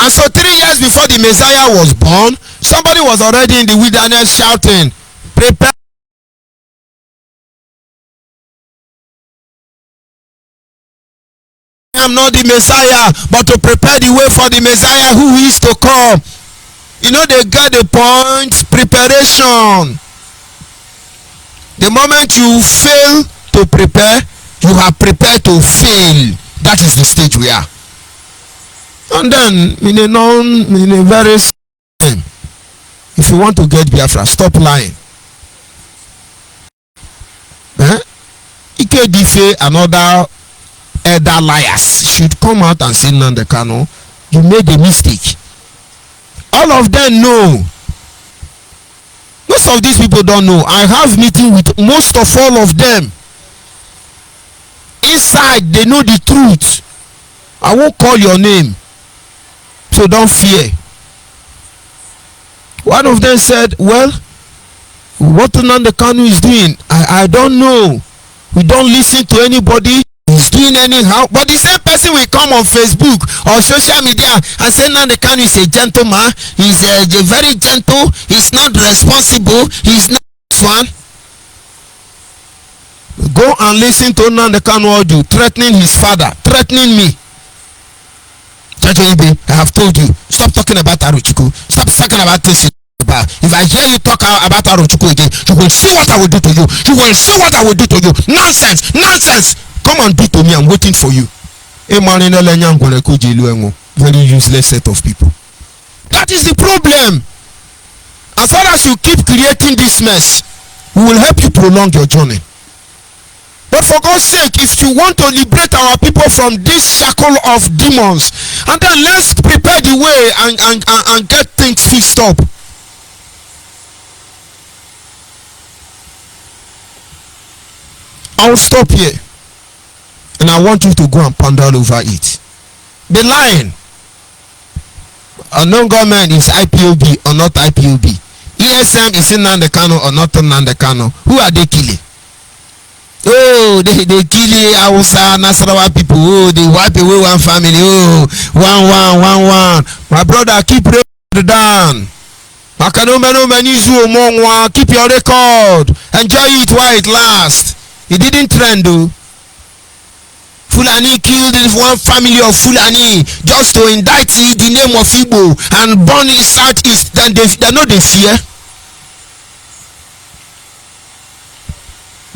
And so 3 years before the Messiah was born, somebody was already in the wilderness shouting, prepare. I am not the Messiah, but to prepare the way for the Messiah who is to come. You know, they get the point. Preparation. The moment you fail to prepare, you are prepared to fail. That is the stage we are. And then in a very time, if you want to get Biafra, stop lying. Ikedife and other elder liars should come out and say, Nnamdi Kanu, you made a mistake. All of them know. Most of these people don't know. I have meeting with most of all of them. Inside, they know the truth. I won't call your name, so don't fear. One of them said, well, what Nnamdi Kanu is doing, I don't know. We don't listen to anybody. He's doing anyhow. But the same person will come on Facebook or social media and say Nnamdi Kanu is a gentleman. He's a very gentle. He's not responsible. He's not this one. Go and listen to Nnamdi Kanu audio threatening his father, threatening me. ONYIBE, I have told you, stop talking about Arochukwu. Stop talking about this. If I hear you talk about Arochukwu again, you will see what I will do to you. You will see what I will do to you. Nonsense, nonsense. Come and do to me. I'm waiting for you. Very useless set of people. That is the problem. As far as you keep creating this mess, we will help you prolong your journey. But for God's sake, if you want to liberate our people from this shackle of demons, and then let's prepare the way and get things fixed up. I'll stop here. And I want you to go and ponder over it. The line. A non-government is IPOB or not IPOB. ESM is Nnamdi Kanu or not Nnamdi Kanu. Who are they killing? Oh, they kill Hausa, Nasarawa people. Oh, they wipe away one family. Oh, one. My brother, keep it down. Keep your record. Enjoy it while it lasts. It didn't trend though. Fulani killed one family of Fulani just to indict the name of Igbo and burn it southeast. Then they know they fear.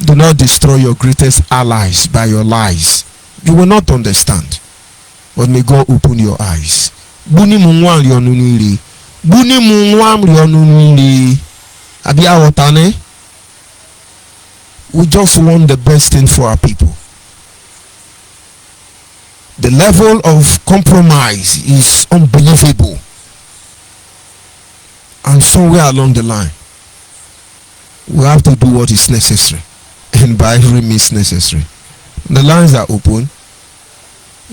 Do not destroy your greatest allies by your lies. You will not understand. But may God open your eyes. Buni munwa lionunili. Buni munwa lionunili. Abia watane. We just want the best thing for our people. The level of compromise is unbelievable. And somewhere along the line, we have to do what is necessary. And by every means necessary. The lines are open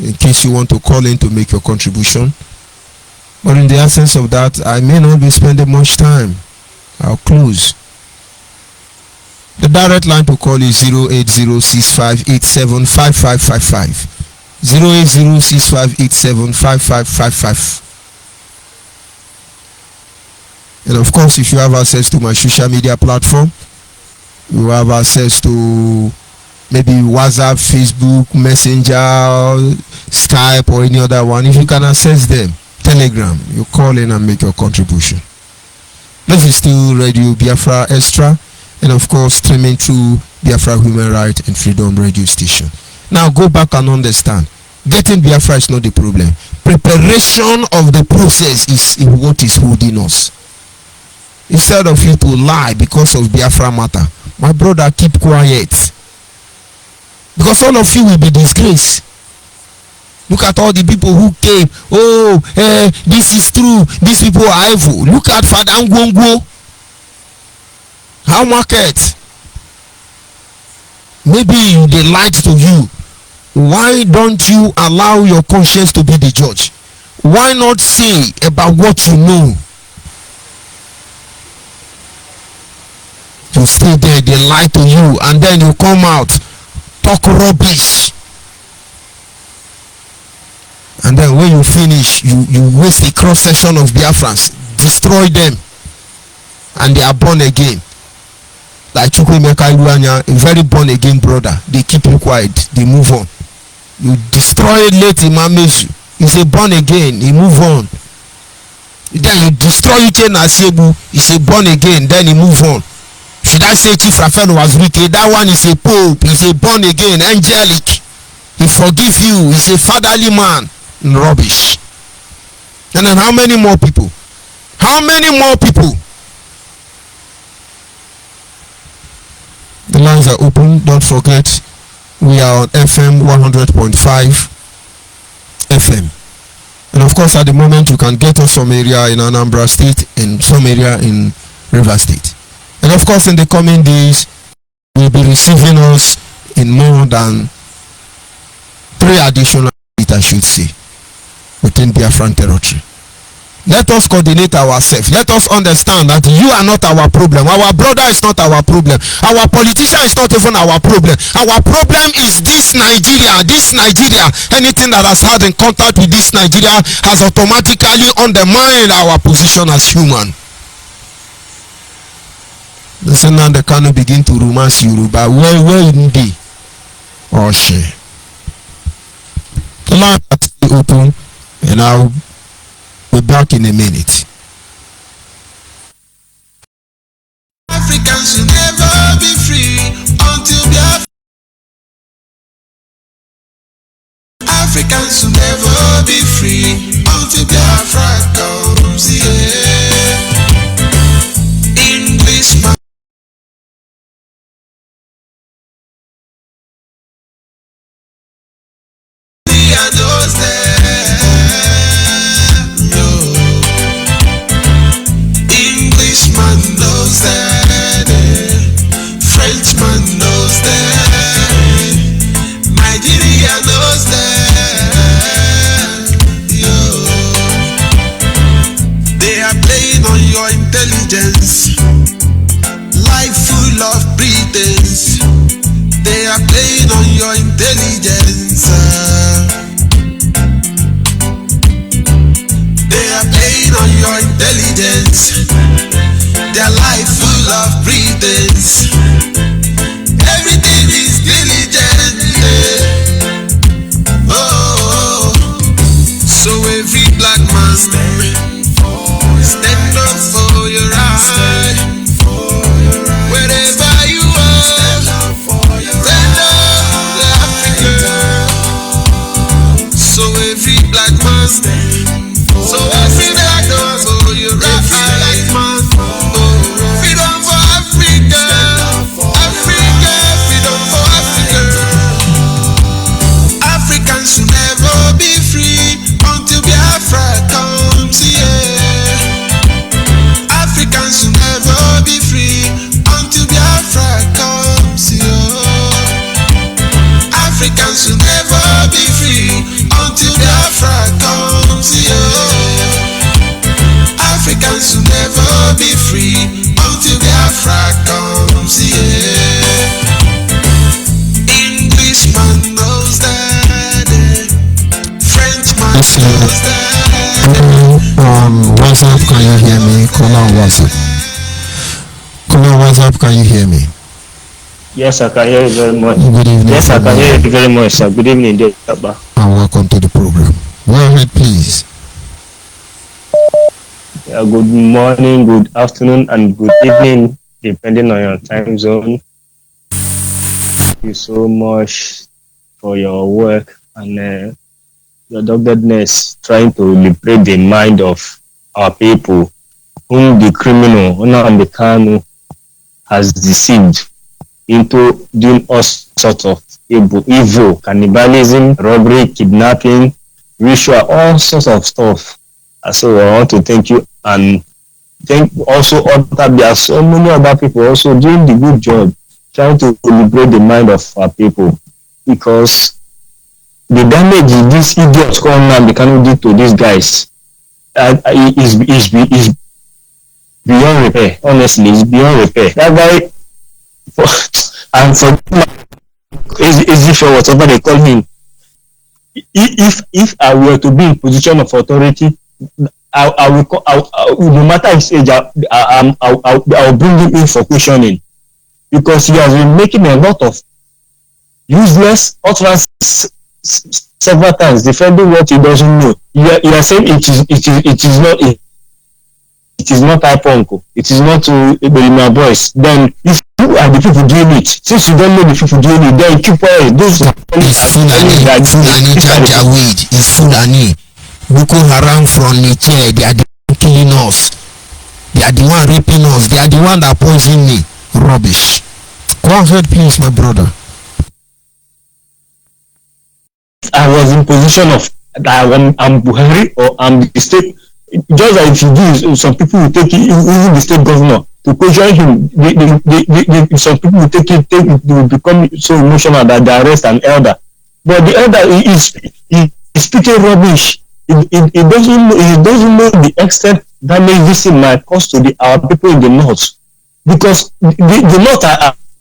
in case you want to call in to make your contribution. But in the absence of that, I may not be spending much time. I'll close. The direct line to call is 08065875555. 08065875555. And of course, if you have access to my social media platform, you have access to maybe WhatsApp, Facebook, Messenger, Skype, or any other one. If you can access them, Telegram, you call in and make your contribution. This is still Radio Biafra Extra, and of course streaming through Biafra Human Rights and Freedom Radio Station. Now go back and understand, getting Biafra is not the problem. Preparation of the process is what is holding us. Instead of you to lie because of Biafra matter, my brother, keep quiet. Because all of you will be disgraced. Look at all the people who came. Oh, this is true. These people are evil. Look at Father Ngwongwo. How market? Maybe they lied to you. Why don't you allow your conscience to be the judge? Why not say about what you know? You stay there, they lie to you, and then you come out, talk rubbish. And then when you finish, you waste the cross section of Biafrans, destroy them, and they are born again. Like Chukwemeka Iluanya, a very born again brother. They keep you quiet, they move on. You destroy late Imamesu, he's a born again, he move on. Then you destroy Uche Nasiebu, he's a born again, then he move on. Should I say Chief Raphael was wicked? That one is a pope, he's a born again, angelic. He forgive you, he's a fatherly man. Rubbish. And then how many more people? How many more people? The lines are open. Don't forget, we are on FM 100.5 FM. And of course, at the moment, you can get us some area in Anambra State and some area in River State. And of course, in the coming days, we'll be receiving us in more than 3 additional states, I should say, within Biafran territory. Let us coordinate ourselves. Let us understand that you are not our problem. Our brother is not our problem. Our politician is not even our problem. Our problem is this Nigeria. This Nigeria. Anything that has had in contact with this Nigeria has automatically undermined our position as human. Listen, now they cannot begin to romance Yoruba. Where in they? Oh shit. The line is open, and I'll be back in a minute. Africans should never be free until Biafra. Africans should never be free until Biafra comes here. Englishman. Those there, no. Englishman knows that, Frenchman knows that, Nigeria knows that, yo. They are playing on your intelligence, life full of pretense. They are playing on your intelligence. They are playing on your intelligence. Their life full of pretense. Everything is diligent. Oh, so every black man stand up for your right. Wherever you are, stand up for Africa. So every black man so every black man, so you rap like man. Freedom for Africa, Africa, freedom for Africa. Africans should never be free until Biafra comes here. Africans should never be free until Biafra comes here. Africans should never be free until Biafra comes here. Africans should never be free until Biafra comes here. Englishman knows that, Frenchman knows that. WhatsApp, can you hear me? Call on WhatsApp. Call on WhatsApp, can you hear me? Yes, I can hear you very much. Good evening. Yes, I can hear you very much, sir. Good evening, Deba. And welcome to the program. Go ahead, please. Yeah, good morning, good afternoon, and good evening, depending on your time zone. Thank you so much for your work and your doggedness trying to liberate the mind of our people, whom the criminal, Nnamdi Kanu, has deceived into doing all sorts of evil, cannibalism, robbery, kidnapping, ritual, all sorts of stuff. So I want to thank you and thank also other. There are so many other people also doing the good job, trying to liberate the mind of our people, because the damage these idiots come now they cannot do to these guys is beyond repair. Honestly, it's beyond repair. That guy, and for easy for whatever they call him. If I were to be in position of authority, I will no matter his age, I'll bring him in for questioning, because he has been making a lot of useless utterances several times, defending what he doesn't know. You are saying it is not Iponko, it is not my boys. Then if you are the people doing it, since you don't know the people doing it, then keep quiet. Those Fulani Janjaweed is Fulani. Boko Haram from Niger, they are the one killing us. They are the one raping us. They are the one that poison me. Rubbish. Go ahead, please, my brother. I was in position of I'm Buhari or I'm the state. Just like if you do, some people will take it, even the state governor. to question him. Some people will become so emotional that they arrest an elder. But the elder is speaking rubbish. He doesn't know the extent damage this thing might cause to our people in the north, because the north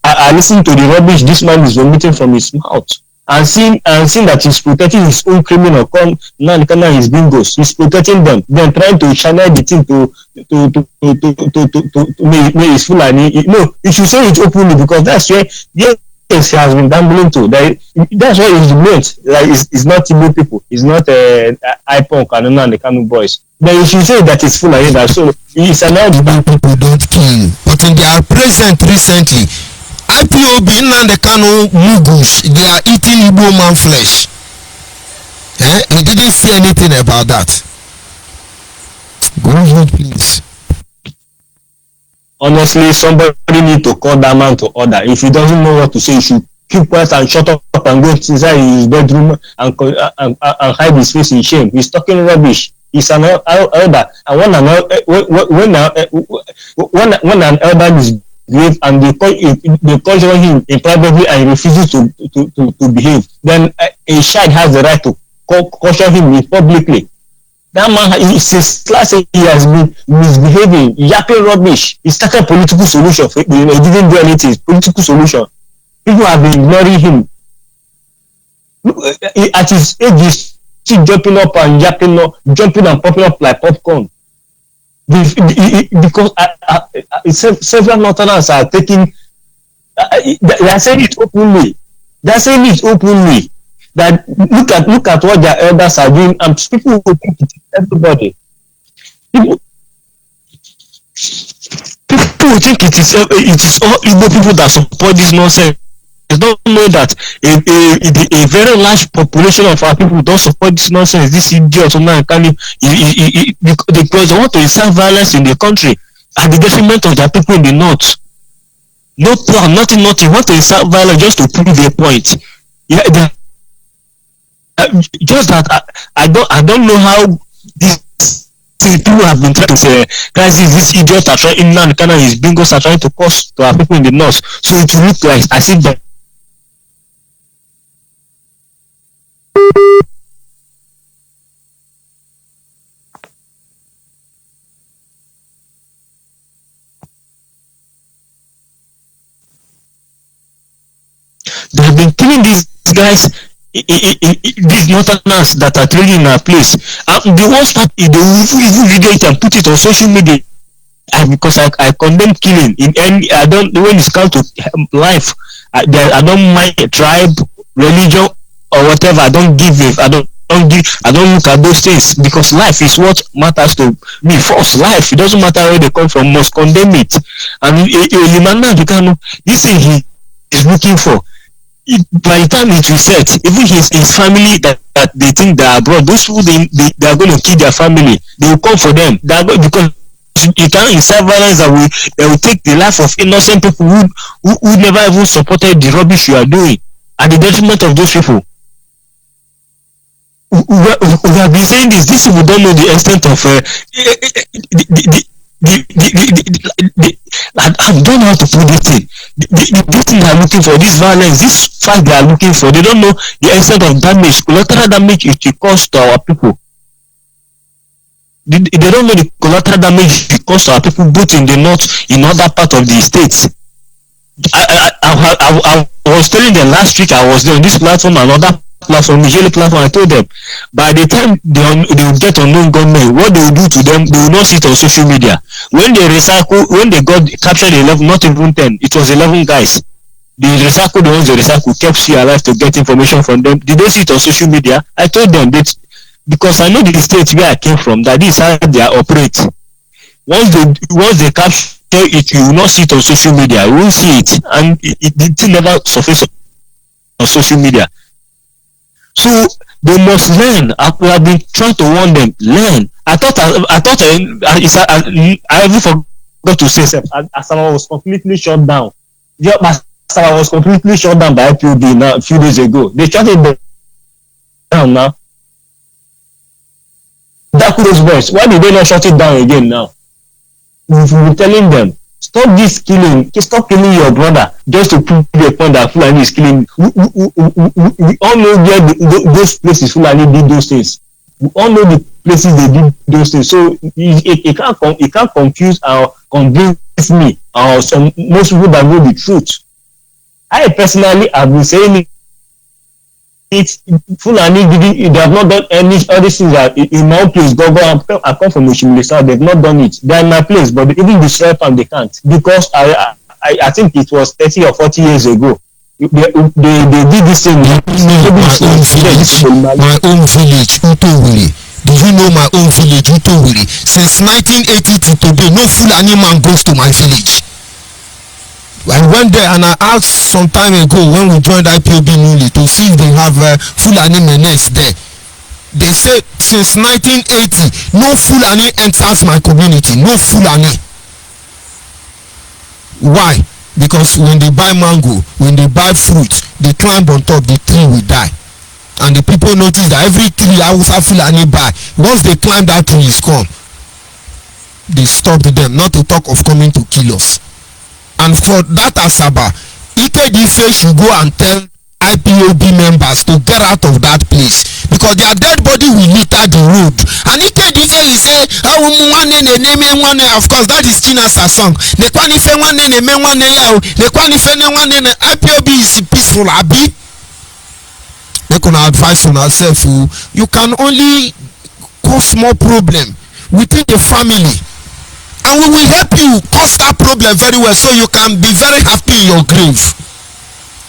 are listening to the rubbish this man is vomiting from his mouth, and seeing that he's protecting his own criminal, his bingos, he's protecting them, then trying to channel the thing to make his Fulani. No, you should say it openly, because that's where he has been gambling to. That's why he's meant. Like, it's not Igbo people, it's not IPONK and the Kanu boys. Then you should say that it's Fulani. That so it's allowed. People don't kill, but in their present recently, IPOB and the Kanu Mugus, they are eating Igbo man flesh. You didn't say anything about that. Go ahead, please. Honestly, somebody need to call that man to order. If he doesn't know what to say, he should keep quiet and shut up and go inside his bedroom and hide his face in shame. He's talking rubbish. He's an elder, and when an elder is grave and they caution him in privately and he refuses to behave, then a child has the right to caution him publicly. That man, since last year, he has been misbehaving, yapping rubbish. He started political solution. He didn't do anything. Political solution. People have been ignoring him. At his age, he's still jumping up and yapping up, jumping and popping up like popcorn. Because several Northerners are taking. They are saying it openly. They are saying it openly. That look at what their elders are doing, and people will think it is everybody. People will think it is all Igbo people that support this nonsense. They don't know that a very large population of our people don't support this nonsense. This idiot because they want to incite violence in the country at the detriment of their people in the north. No plan, nothing. Want to incite violence just to prove their point. Yeah. Just that I don't know how these people have been trying to say, guys, this idiot are trying in Canada, his bingos are trying to cause to our people in the north, so it will look like as if that they have been killing these guys. These northerners that are trading in our place, the worst part is they will even video it and put it on social media. Because I condemn killing in any. I don't, when it comes to life, I don't mind tribe, religion, or whatever. I don't look at those things, because life is what matters to me. First, life. It doesn't matter where they come from. Must condemn it. And this thing he is looking for. By the time it resets, even his family that they think they are abroad, those people they are going to kill their family. They will come for them. Because you can't incite violence that will take the life of innocent people who never even supported the rubbish you are doing at the detriment of those people. We have been saying this. These people don't know the extent of I don't know how to put this thing. This thing they are looking for, this violence, this fight they are looking for, they don't know the extent of damage, collateral damage it will cause to our people. They don't know the collateral damage it causes to our people, both in the north, in other part of the states. I was telling them last week, I was there on this platform and other platform, usually platform, I told them, by the time they will get unknown gunmen, what they will do to them, they will not see it on social media. When they captured 11, not even 10, it was 11 guys. The ones they recycle kept she alive to get information from them. Did they see it on social media? I told them that, because I know the state where I came from, that this is how they operate. Once they capture it, you will not see it on social media. You won't see it, and it never surface on social media. So they must learn. We have been trying to warn them. Learn. I even forgot to say, Asama was completely shut down. Yeah, Asama was completely shut down by IPOB now a few days ago. They shut it down now. That those boys. Why did they not shut it down again now? We've been telling them. Stop this killing. Stop killing your brother just to prove the point that Fulani is killing. We all know where those places Fulani did those things. We all know the places they did those things. So it can't confuse or convince me or most people that know the truth. I personally have been saying it's Fulani they have not done any other things that in my own place. I come from Oshimile South. They've not done it. They're in my place, but even destroy farm they can't, because I think it was 30 or 40 years ago. They did this thing. My own village, Utowiri. Do you know my own village, Utowiri? Since 1980 to today, no Fulani man goes to my village. I went there and I asked some time ago when we joined IPOB newly to see if they have Fulani menace there. They said since 1980, no Fulani enters my community. No Fulani. Why? Because when they buy mango, when they buy fruit, they climb on top, the tree will die. And the people notice that every tree Hausa Fulani buy, once they climb that tree is gone. They stopped them, not to talk of coming to kill us. And for that Asaba, Ikedife should go and tell IPOB members to get out of that place, because their dead body will litter the road. And Ikedife will say, of course that is China's song. IPOB is peaceful, Abi. They can advise on ourselves. You can only cause more problem within the family. And we will help you cause that problem very well, so you can be very happy in your grave.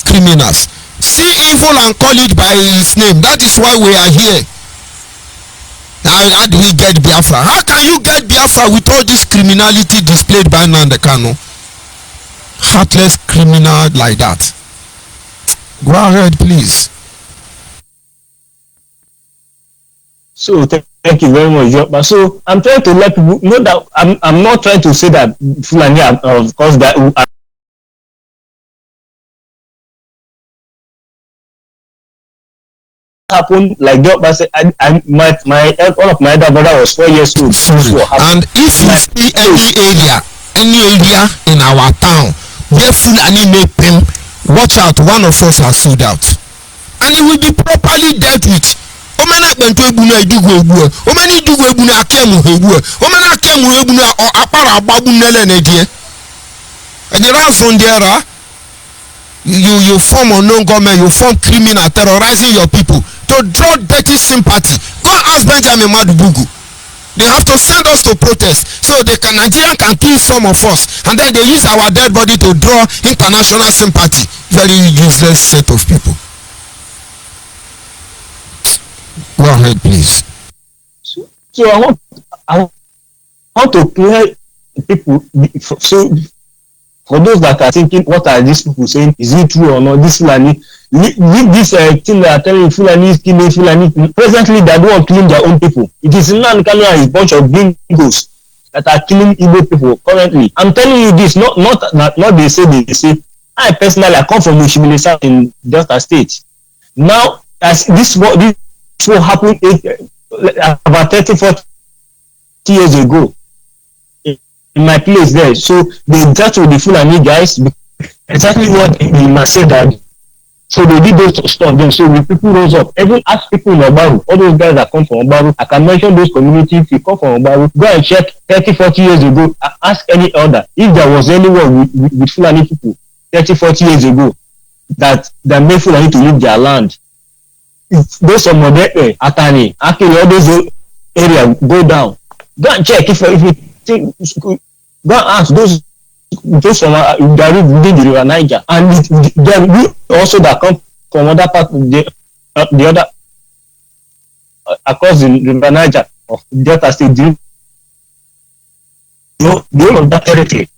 Criminals. See evil and call it by its name. That is why we are here. How do we get Biafra? How can you get Biafra with all this criminality displayed by Nnamdi Kanu? Heartless criminal like that. Go ahead, please. So thank you very much. So I'm trying to let people know that I'm not trying to say that Fulani, of course, that happened like that. But one of my elder brother was 4 years old. And if you see any area in our town where Fulani make him, watch out, one of us has sold out, and it will be properly dealt with. Omena bento egunu edugo egbu omena idugo egunu akemu egbu omena akemu egunu apara agbabu nele nedie ejira zondiera. You form unknown government, you form criminal terrorizing your people to draw dirty sympathy. Go ask Benjamin Madubugu. They have to send us to protest so Nigerian can kill some of us, and then they use our dead body to draw international sympathy. Very useless set of people. Go ahead, please. So I want to clear people. So for those that are thinking, what are these people saying? Is it true or not? This Fulani, this thing they are telling Fulani is killing Fulani. Presently, they don't killing their own people. It is Nnamdi Kanu and his bunch of gringos that are killing Igbo people currently. I'm telling you this, not they say. I personally, I come from Oshimile South in Delta State. Now, as this will happen about 30-40 years ago in my place there. So they dealt with the Fulani guys, exactly what the man said that. So they did those stuff then. So the people rose up. Even ask people in Obaru, all those guys that come from Obaru, I can mention those communities. If you come from Obaru, go and check 30-40 years ago. Ask any other if there was anyone with Fulani people 30-40 years ago that made Fulani to leave their land. Those of Modete, Atani, Akili, all those areas go down. Go and check if you think, go and ask those from within the River Niger, and then we also that come from other part of the other across the River Niger of Delta State. The whole of that territory.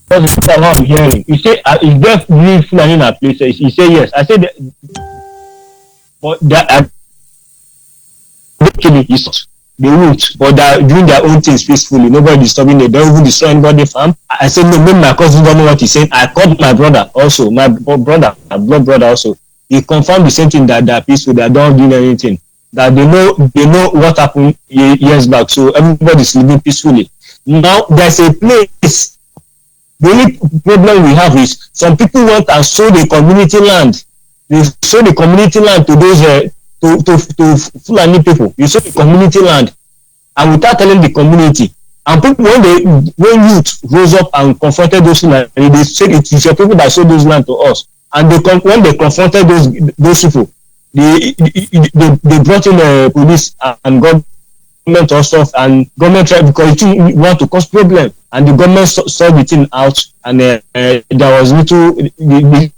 That's what I'm hearing. You say, is there really Fulani in a place? He say yes. I said, but that killing is they won't, but they're doing their own things peacefully. Nobody disturbing them. They don't even destroy anybody's farm. I said, no, maybe my cousin don't know what he's saying. I called my brother also, my blood brother also. He confirmed the same thing, that they're peaceful, they don't do anything. that they know what happened years back, so everybody's living peacefully. Now there's a place. The only problem we have is some people went and sold the community land. They sold the community land to those to Fulani people. You sold the community land, and without telling the community. And people, when youth rose up and confronted those land, they said it is your people that sold those land to us. And when they confronted those people, they brought in the police and government or stuff, and government tried, because it want to cause problem, and the government sorted the thing out, and there was little the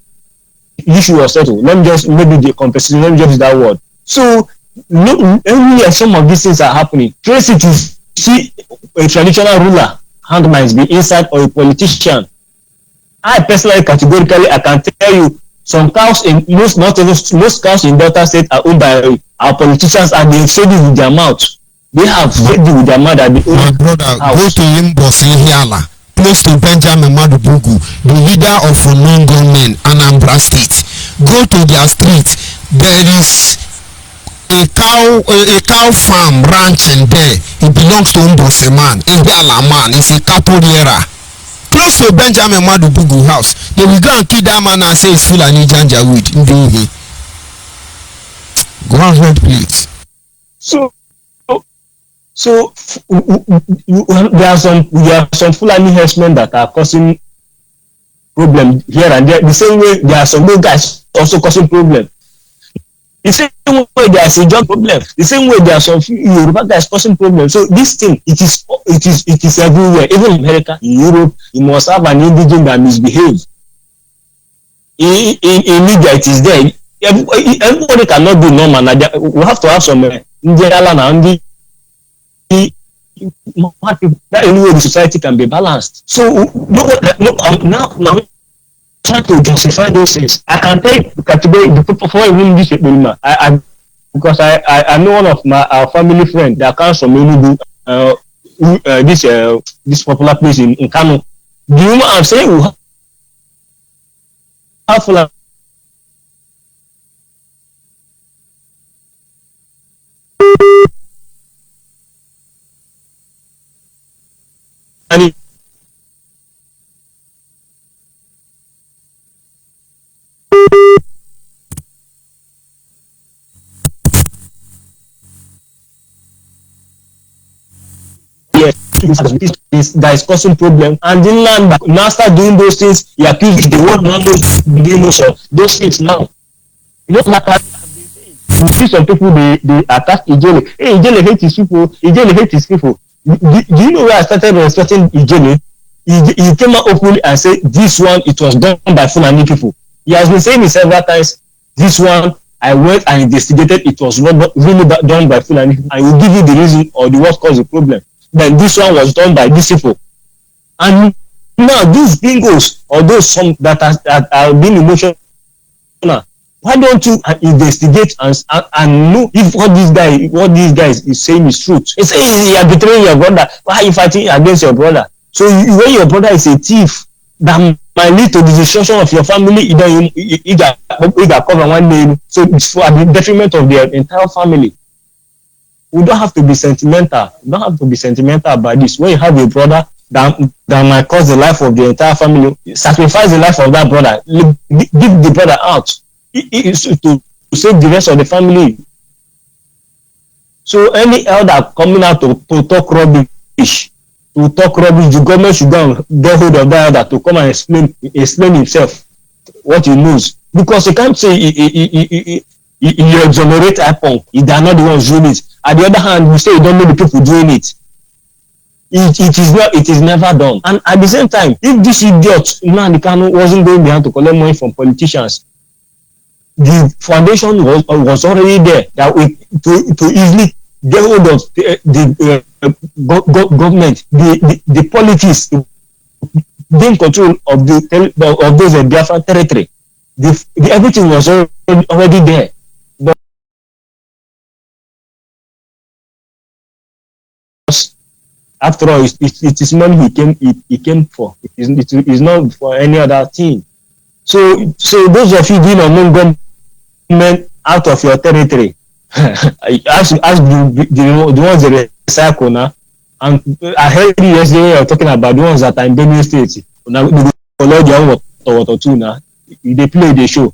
issue was settled. Let me just maybe the compensation. Let me just use that word. So only some of these things are happening. Trace it to see a traditional ruler hand might be inside, or a politician. I personally, categorically, I can tell you, some cows in most cows in Delta State are owned by our politicians, and they say it with their mouth. They have said it with their mouth that they own. My brother, go to Imbosi Hiala, close to Benjamin Madubugu, the leader of non-government Anambra State. Go to their street. There is a cow farm ranch in there. It belongs to Imbosi man. Hiala man is a capoeira. Close to Benjamin Madubugu house. They will go and kill that man and say it's Fulani Janjaweed. Go ahead, please. So there are some Fulani herdsmen that are causing problem here and there. The same way there are some new guys also causing problem. The same way there is a job problem. The same way there are some Yoruba guys causing problem. So this thing, it is everywhere. Even in America, in Europe, you must have an indigent that misbehaves. In India, it is there. Everybody cannot be normal. We have to have some Indian that anyway the society can be balanced. So now trying to justify those things. I can take the people for even this because I know one of our family friend that comes from Enugu, this popular place in Kano. The woman I'm saying will have Fulani. And that is causing problem, and the land now start doing those things. He accused the world not doing most of those things now. You know what you see some people they attack Ijele. Hey, Ijele hates his people. Ijele hates his people. Do you know where I started respecting Ijele? He came out openly and said this one it was done by Fulani people. He has been saying it several times. This one I went and investigated. It was not really done by Fulani people. I will give you the reason or the what caused the problem. Then this one was done by these people. And now these bingos or those some that are being emotional, why don't you investigate and know if what this guy is saying is truth? He says you are betraying your brother. Why are you fighting against your brother? So when your brother is a thief that might lead to the destruction of your family, then you cover one name. So it's for the detriment of the entire family. We don't have to be sentimental. You don't have to be sentimental about this. When you have a brother that might cause the life of the entire family, sacrifice the life of that brother, give the brother out to save the rest of the family. So any elder coming out to talk rubbish, the government should go and get hold of that elder to come and explain himself what he knows. Because you can't say you exonerate IPON if they are not the ones doing it. At the other hand, you say you don't know the people doing it. It is never done. And at the same time, if this idiot Nnamdi Kanu wasn't going behind to collect money from politicians, the foundation was already there that to easily get hold of the government, the politics, being control of those Biafra territory. Everything was already there. But after all, it is money he came for. It is not for any other thing. So those of you being among government out of your territory, As the ones they recycle now. And I heard you yesterday talking about the ones that are in Benue State. Now they collect their own water too now. They play the show.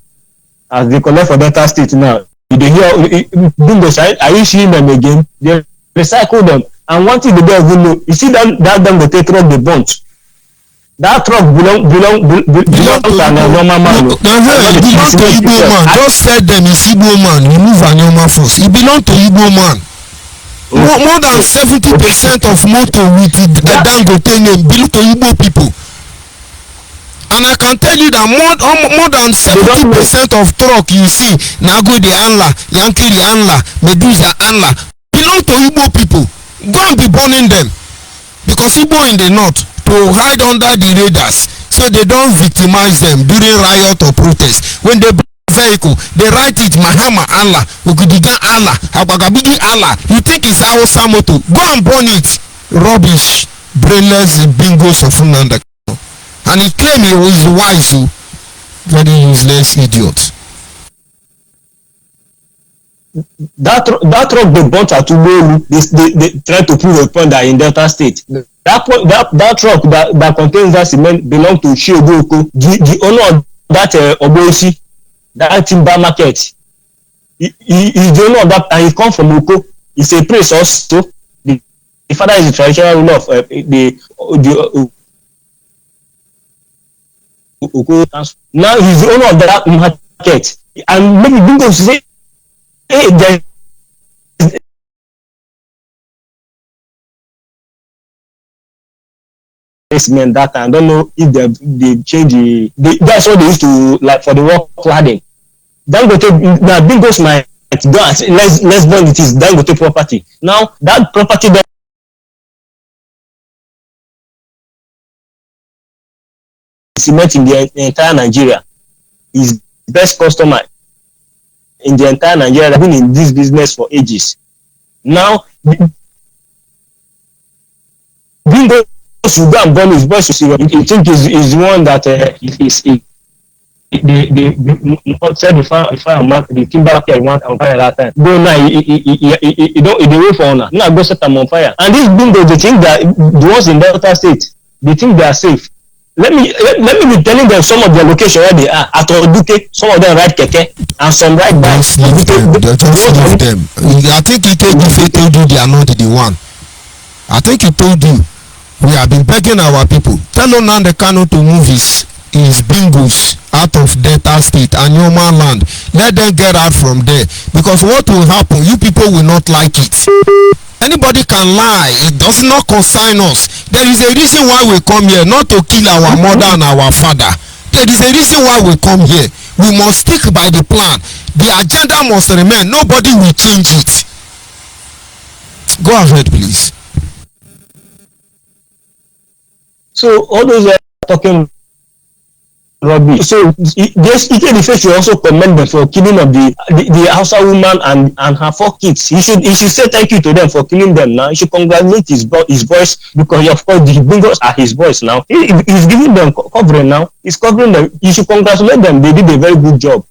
As they collect for Delta State now. They hear Bingos, are you seeing them again? They recycle them. And one thing they don't even know, you see that them they take truck the bunch. That truck belong to a normal man. It belong to Igbo man. Just said them is Igbo man. Remove a normal force. It belong to Igbo man. More than 70% of motor with Dangote name belong to Igbo people. And I can tell you that more than 70% of truck you see, Nago the Anla, Yankee the Anla, Medusa Anla, belong to Igbo people. Go and be burning them. Because Igbo in the north to hide under the radars so they don't victimize them during riot or protest. When they bring vehicle, they write it Mahama Allah, Ugudiga Allah, Habagabidi Allah. You think it's Hausa moto? Go and burn it. Rubbish, brainless bingos of Unanda. And he claimed he was wise, very useless idiot. That truck they bought at Uberu, they try to prove a point that in Delta State. That truck that contains that cement belong to Shiogoko, the owner of that Obosi, that timber market. He the owner of that, and he come from Oko. He's a priest also. The father is the traditional ruler of the Oko. Now he's the owner of that market, and maybe Bingo say, hey, there cement that time. I don't know if they change that's what they used to like for the rock cladding. Dangote now Bingo's might go and say, let's burn it is Dangote property. Now that property that cement in the entire Nigeria is best customer in the entire Nigeria. They've been in this business for ages. Now Bingo should go and burn his boys to see what you think is the one that is said the timber market want on fire that time. Go now, he wait for honor. Now go set them on fire. And these Bingos, they think that the ones in Delta State, they think they are safe. Let me be telling them some of their location where they are. At Oduke, some of them ride keke and some ride bikes. Just them. I think he told you they are not the one. I think he told you. We have been begging our people. Tell Nnamdi Kanu to move his Bingos out of Delta State and Yoma land. Let them get out from there. Because what will happen, you people will not like it. Anybody can lie. It does not concern us. There is a reason why we come here, not to kill our mother and our father. There is a reason why we come here. We must stick by the plan. The agenda must remain. Nobody will change it. Go ahead, please. So all those are talking rubbish. So this Ike should also commend them for killing of the Hausa woman and her 4 kids. He should say thank you to them for killing them now. He should congratulate his boys because of course the Bingos are his boys now. He's giving them covering now. He's covering them. You should congratulate them. They did a very good job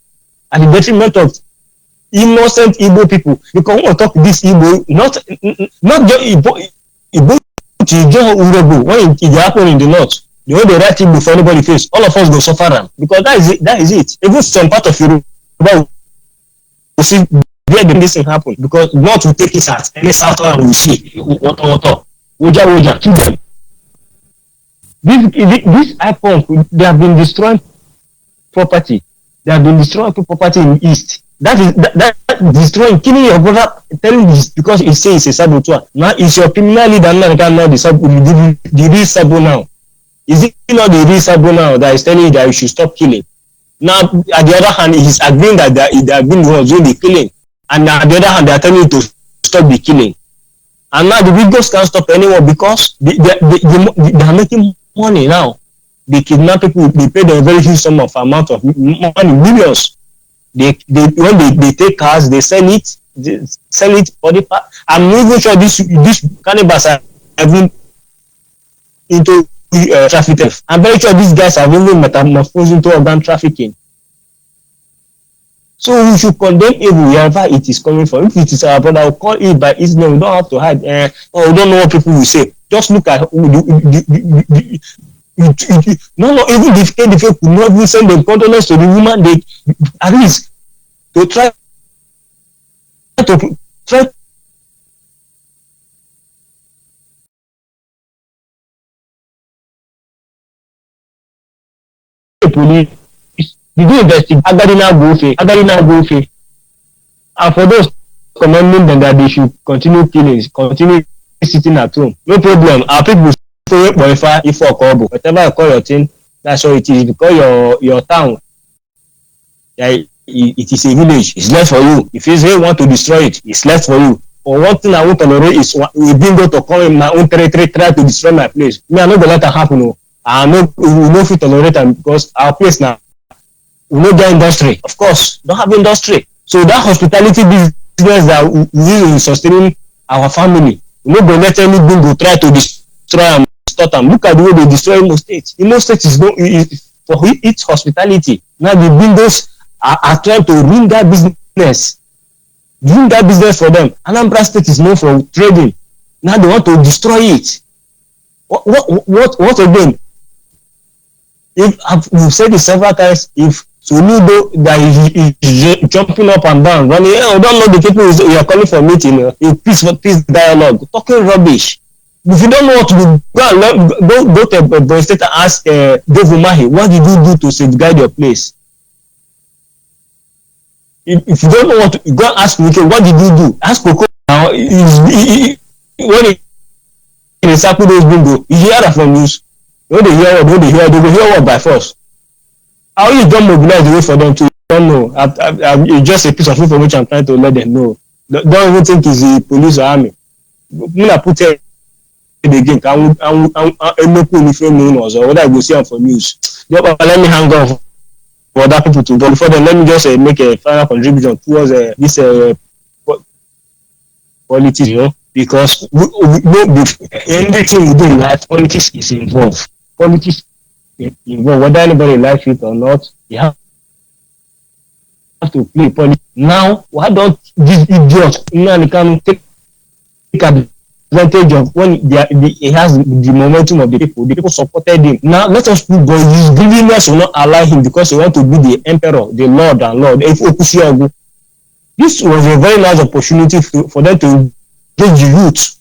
at the detriment of innocent Igbo people. Because when we talk this Igbo, not just Igbo. When it happened in the north, the way they write it before anybody face, all of us go suffer them because that is it. Even some part of Europe will see where this thing happen because north will take it as any southern will see water Oja kill them. This iPhone, they have been destroying property. They have been destroying property in the east. That destroying, killing your brother, telling this because he says it's a saboteur. Now it's your criminal leader now the real sabo now. Is it not the real sabo now that is telling you that you should stop killing? Now at the other hand, he's agreeing that they have been the ones doing the killing, and at the other hand, they are telling you to stop the killing. And now the Bigos can't stop anyone because they are making money now. They kidnap people, they pay them a very huge amount of money, millions. When they take cars, they sell it for the part. I'm not even sure this cannibals are even into traffic theft. I'm very sure these guys are even metamorphosed into organ trafficking. So we should condemn evil wherever it is coming from. If it is our brother, we'll call it by its name. We don't have to hide. Or we don't know what people will say. Just look at no, even the fake could not even send the condolence to the woman. They at least to try the police. Did you investigate? Agadina Gofe. And for those commanding them that they should continue killing, continue sitting at home. No problem. Our people say if for Kobo, whatever you call your thing, that's what it is. Because your town, it is a village. It's left for you. If you say want to destroy it, it's left for you. Or one thing I won't tolerate is we didn't go to come in my own territory, try to destroy my place. Me, I know the let that happen. No. I know we will not fit tolerate them because our place now we no get industry. Of course, don't have industry. So that hospitality business that we use in sustaining our family, we no go let anything go try to destroy and stop them. Look at the way they destroy Imo State. Imo State is for its hospitality. Now the builders are trying to ruin that business. Doing that business for them. Anambra State is known for trading. Now they want to destroy it. What again? If we've said it several times, if Soludo that is jumping up and down, running, I don't know the people you are calling for meeting, a peace dialogue, talking rubbish. If you don't know what to do, go to the state and ask Dave Umahi, what did you do to safeguard your place? If you don't know what to go and ask Wike, what did you do? Ask Koko now. When he circle those bingo, you hear that from news. When they hear what, they will hear what by force. How you don't mobilize the way for them to don't know. It's just a piece of information I'm trying to let them know. Don't even think it's the police or army. When I put it again, I'm not putting frame news or whether I go see them for news. Let me hang on for other people to go. Before then, let me just make a final contribution towards this politics, you know, because anything we do in life, politics is involved. Politics involved, whether anybody likes it or not, you have to play politics. Now, why don't these idiots can take advantage of when he has the momentum of the people supported him. Now, let us put God, his greediness will not allow him because he wants to be the emperor, the Lord and Lord. This was a very nice opportunity for them to engage the youth,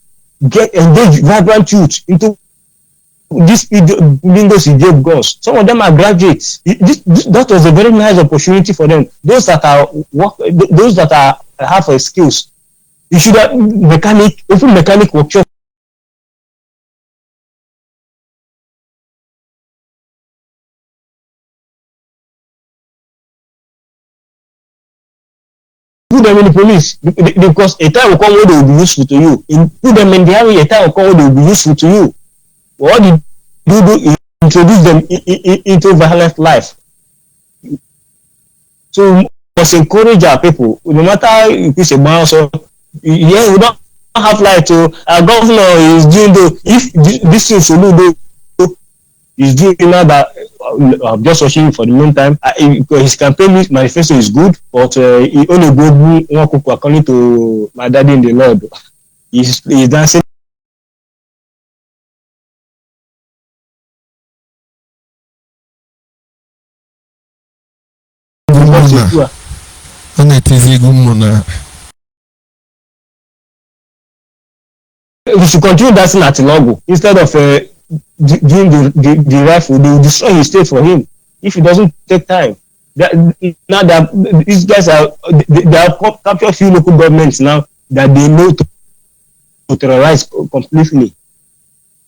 engage vibrant youth into this windows he gave girls. Some of them are graduates. That was a very nice opportunity for them. Those that have skills. You should have open mechanic workshop. Put them in the police because a time will come where they will be useful to you. Put them in the army, a time will come where they will be useful to you. What did you do is introduce them into violent life. So we must encourage our people, no matter if it's a man, so yeah, we don't have like to our governor is doing if this thing Soludo is doing now that I'm just watching for the meantime. His campaign manifesto is good, but he only good according to my daddy in the Lord. He's dancing. We should continue dancing at Logo instead of doing the rifle. They will destroy his state for him if it doesn't take time. Now that these guys they have captured few local governments now that they know to terrorize completely.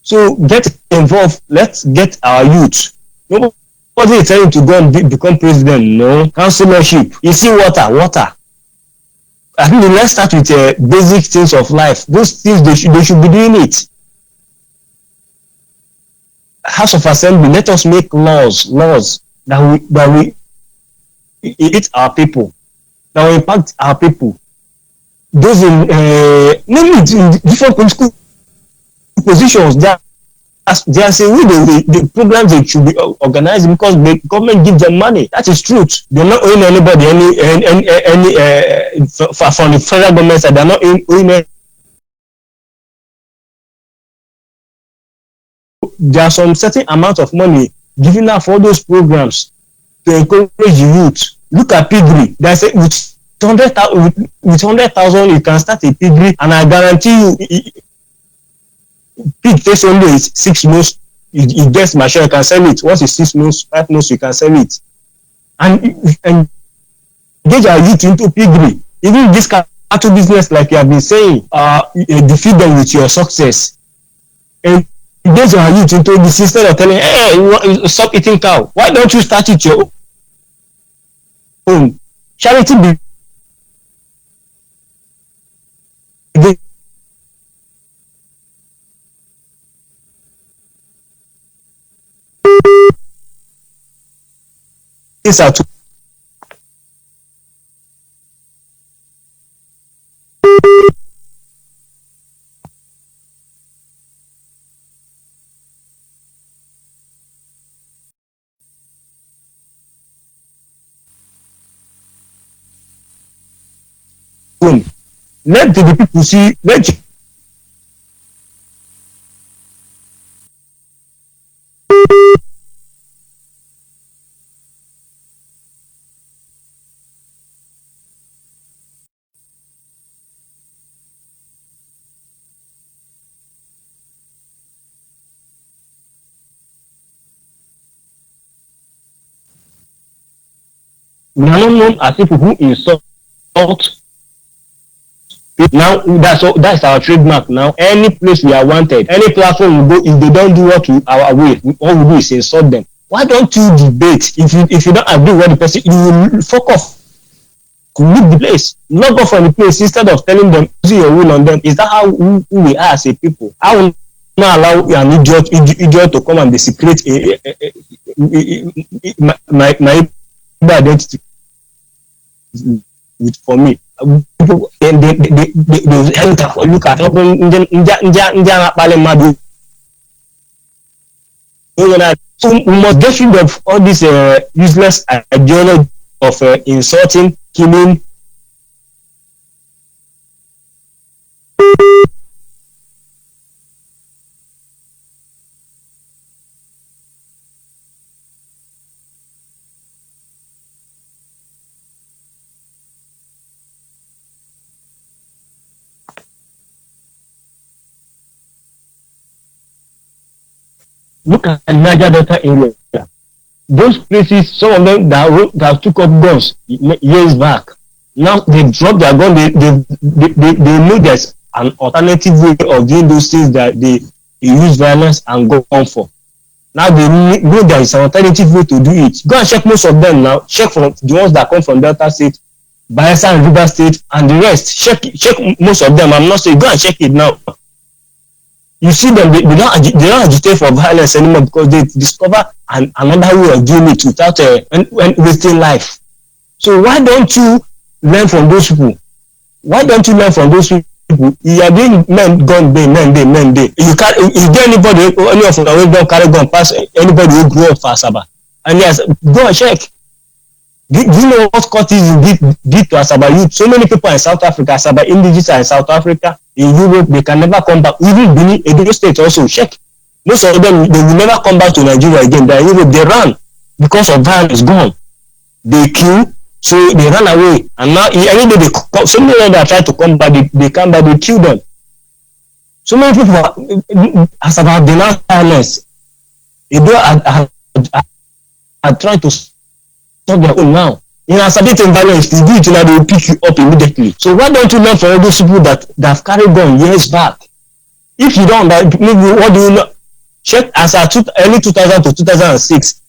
So get involved. Let's get our youth. Nobody is trying to go and become president. No councillorship. You see, water. I think let's start with basic things of life. Those things they should be doing it. House of Assembly, let us make laws that we hit our people, that will impact our people. Those in different political positions that there's a way the programs they should be organized because the government gives them money. That is truth. They're not owing anybody any from the federal government side. They're not owing. There are some certain amount of money given out for all those programs to encourage the youth. Look at piggery. There's a with 100,000 you can start a piggery, and I guarantee you, pig takes only 6 months. It gets mature, you can sell it. Once it's 6 months, 5 months, you can sell it. And engage our youth into piggery. Even this cattle business, like you have been saying, defeat them with your success. And engage our youth into this instead of telling, hey, stop eating cow. Why don't you start it your own? Charity be these are two. Let the people see. Let we are not known as people who insult. Now that's our trademark. Now any place we are wanted, any platform we go, if they don't do what our way, all we do is insult them. Why don't you debate? If you don't agree with the person, you will fuck off. Leave the place, not go from the place instead of telling them do your will on them. Is that how who we are as a people? I will not allow an idiot to come and desecrate my identity for me. People they enter for look at so we must get rid of all this useless ideology of insulting, killing. Look at Niger Delta area. Those places, some of them that took up guns years back. Now they drop their gun. They know there's an alternative way of doing those things that they use violence and go on for. Now they know there is an alternative way to do it. Go and check most of them now. Check from the ones that come from Delta State, Bayelsa and River State, and the rest. Check most of them. I'm not saying go and check it now. You see them, they don't agitate for violence anymore because they discover another way of doing it without wasting life. So why don't you learn from those people? Why don't you learn from those people? You are doing men day. You can't. Is there anybody, any of them don't carry gun past anybody who grew up for Asaba? And yes, go and check. Do you know what cultism did to Asaba youth? So many people in South Africa, Asaba indigenous in South Africa, in Europe, they can never come back. Even Benin, Edo State also, check. Most of them, they will never come back to Nigeria again. They are in Europe, they ran because of violence gone. They kill, so they run away. And now, any day they come, so many of them that try to come back, they come back, they kill them. So many people, Asaba denounce violence. Edo are trying to stop their own now. In a certain violence, if you do it now, they will pick you up immediately. So why don't you learn from all those people that have carried gun years back? If you don't, maybe what do you know? Check as at early 2000 to 2006.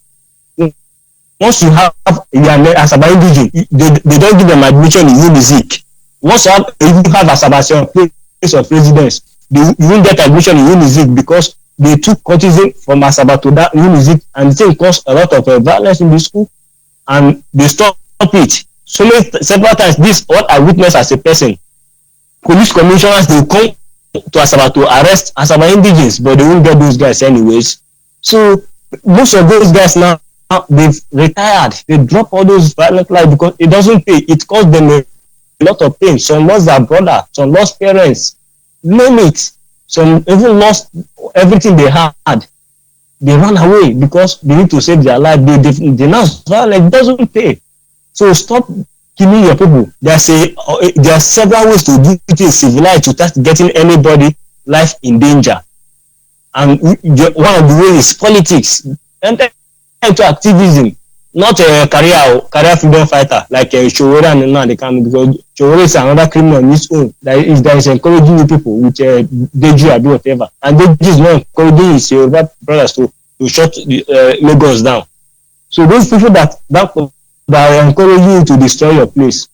Once you have Asaba indigenous, they don't give them admission in Unizik. Once you have Asaba as your place of residence, you won't get admission in Unizik because they took cultism from Asaba to that Unizik, and the thing caused a lot of violence in the school, and they stopped it. Several times, this what I witnessed as a person. Police commissioners, they come to Asaba to arrest Asaba indigenes, but they won't get those guys anyways. So most of those guys now, they've retired. They drop all those violent life because it doesn't pay. It costs them a lot of pain. Some lost their brother, some lost parents, name it. Some even lost everything they had. They run away because they need to save their life. They denounce violence. It doesn't pay. So stop killing your people. There are several ways to do it in civilized to start getting anybody life in danger. And one of the ways is politics. Enter into activism, not a career freedom fighter like Showore and now they come, because Showore is another criminal on his own. That is encouraging you people with Deji or whatever. And Deji is not encouraging his brothers to shut Lagos down. So those people that are encouraging you to destroy your place,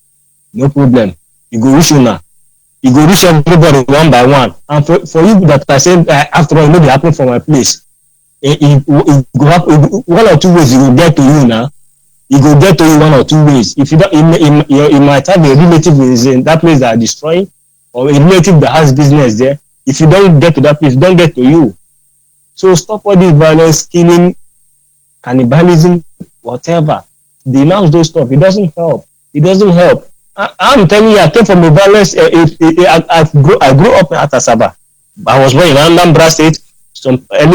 no problem. You go reach una. You go reach everybody one by one. And for you that are saying, after all, it may be happening for my place. It go happen, one or two ways it will get to you now. It will get to you one or two ways. If you don't, you might have a relative in that place that are destroying, or a relative that has business there. If you don't get to that place, don't get to you. So stop all this violence, killing, cannibalism, whatever. Denounce those stuff. It doesn't help. It doesn't help. I'm telling you, I came from a violence. I grew up at Asaba. I was born in Anambra State. But I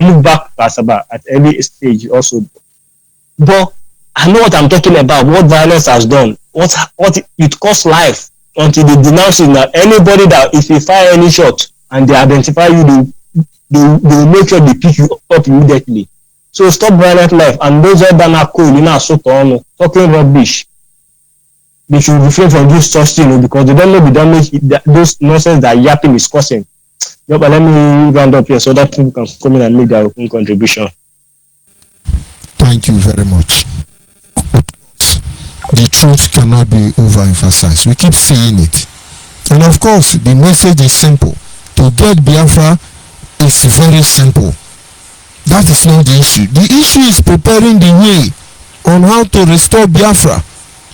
moved back to Asaba at early stage also. But I know what I'm talking about. What violence has done. What it costs life until they denounce it. Now anybody that if you fire any shot and they identify you, they will make sure they pick you up immediately. So stop violent life. And those that are cool, so talking rubbish. They should refrain from this such thing because they don't know the damage those nonsense that yapping is causing. Yeah, but let me round up here so that people can come in and make their own contribution. Thank you very much. The truth cannot be overemphasized. We keep saying it. And of course, the message is simple. To get Biafra is very simple. That is not the issue. The issue is preparing the way on how to restore Biafra.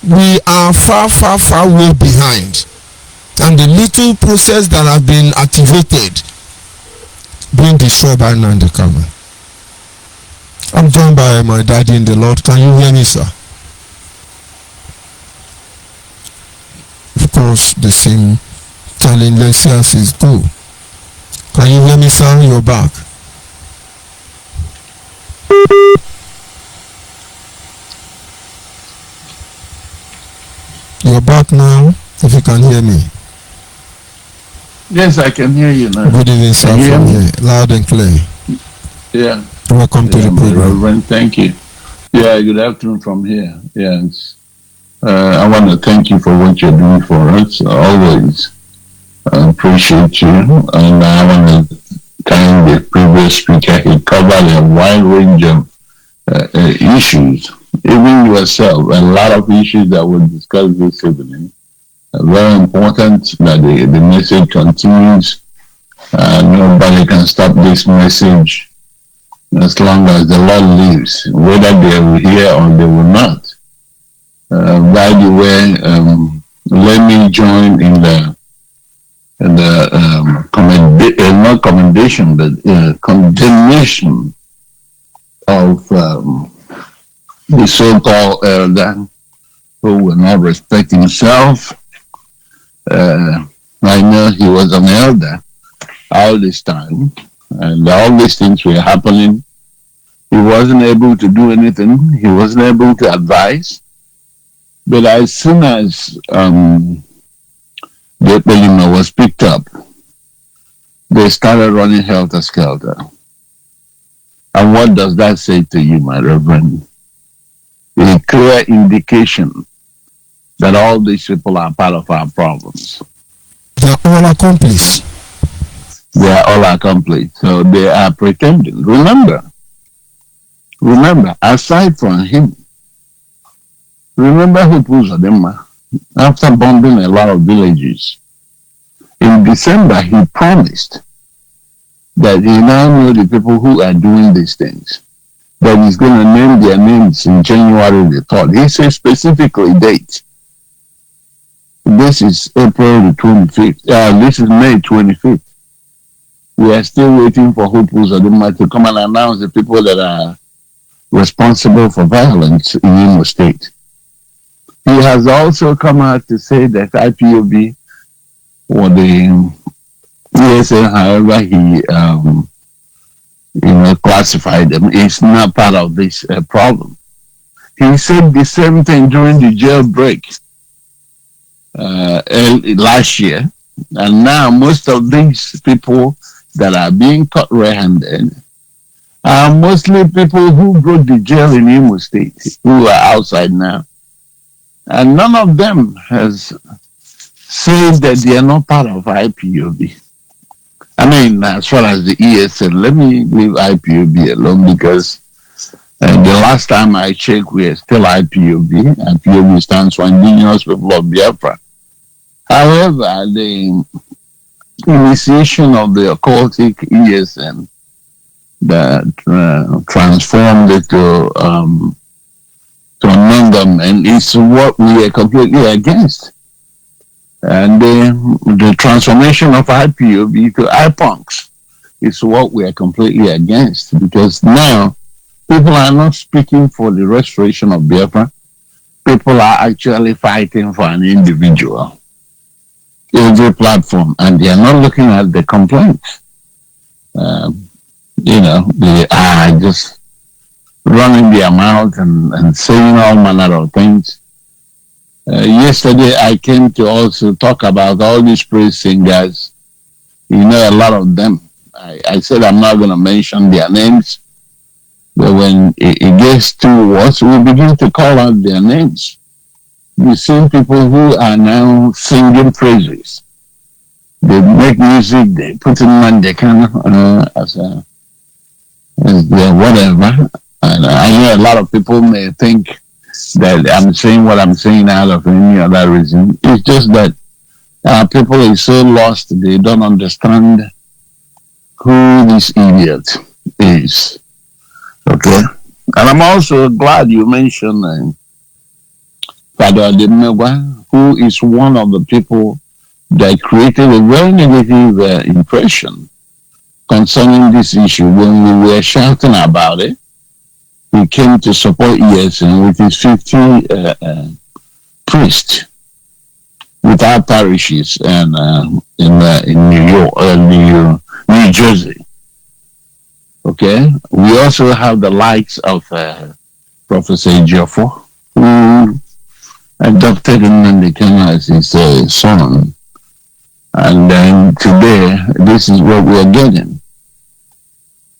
We are far way behind. And the little process that have been activated being destroyed by Nnamdi Kanu. I'm joined by my daddy in the Lord. Can you hear me, sir? Of course, the same telling Lesias is go. Can you hear me, sir? You're back. You're back now, if you can hear me. Yes, I can hear you now. Good evening, sir, from here. Loud and clear. Yeah. Welcome to the program. Reverend, thank you. Yeah, good afternoon from here. Yes. I want to thank you for what you're doing for us. Always appreciate you. And I want to thank the previous speaker. He covered a wide range of issues. Even yourself, a lot of issues that we'll discuss this evening. Very important that the message continues. Nobody can stop this message as long as the Lord lives, whether they will hear or they will not. By the way, let me join in the not commendation, but condemnation of the so-called elder who will not respect himself. I know he was an elder all this time, and all these things were happening. He wasn't able to do anything. He wasn't able to advise. But as soon as the Pelima was picked up, they started running helter-skelter. And what does that say to you, my Reverend? A clear indication that all these people are part of our problems. They are all accomplished. They are all accomplished. So they are pretending. Remember, aside from him, remember Hupuzadema, after bombing a lot of villages, in December he promised that he now know the people who are doing these things, that he's going to name their names in January the 3rd. He said specifically date. This is April the 25th. This is May 25th. We are still waiting for Hopus Oduma to come and announce the people that are responsible for violence in Imo State. He has also come out to say that IPOB or the ESN, however he classified them, is not part of this problem. He said the same thing during the jailbreak last year, and now most of these people that are being caught red-handed are mostly people who broke the jail in Imo State, who are outside now. And none of them has said that they are not part of IPOB. I mean, as far as the ESN, let me leave IPOB alone because the last time I checked, we are still IPOB. IPOB stands for Indigenous People of Biafra. However, the initiation of the occultic ESN that transformed it to a non-government is what we are completely against. And the transformation of IPOB to IPONCs is what we are completely against, because now people are not speaking for the restoration of Biafra. People are actually fighting for an individual. Every platform, and they are not looking at the complaints. They are just running their mouth and saying all manner of things. Yesterday, I came to also talk about all these praise singers. A lot of them. I said I'm not going to mention their names, but when it gets to us, we begin to call out their names. The same people who are now singing praises. They make music, they put it on the camera as whatever. And I know a lot of people may think that I'm saying what I'm saying out of any other reason. It's just that people are so lost, they don't understand who this idiot is. Okay? And I'm also glad you mentioned Father Ademegwa, who is one of the people that created a very negative impression concerning this issue. When we were shouting about it, he came to support ESN with his 50 priests with our parishes and in New York, New Jersey. Okay, we also have the likes of Professor Ejiofor, who adopted Nnamdi Kanu as his son. And then today, this is what we are getting.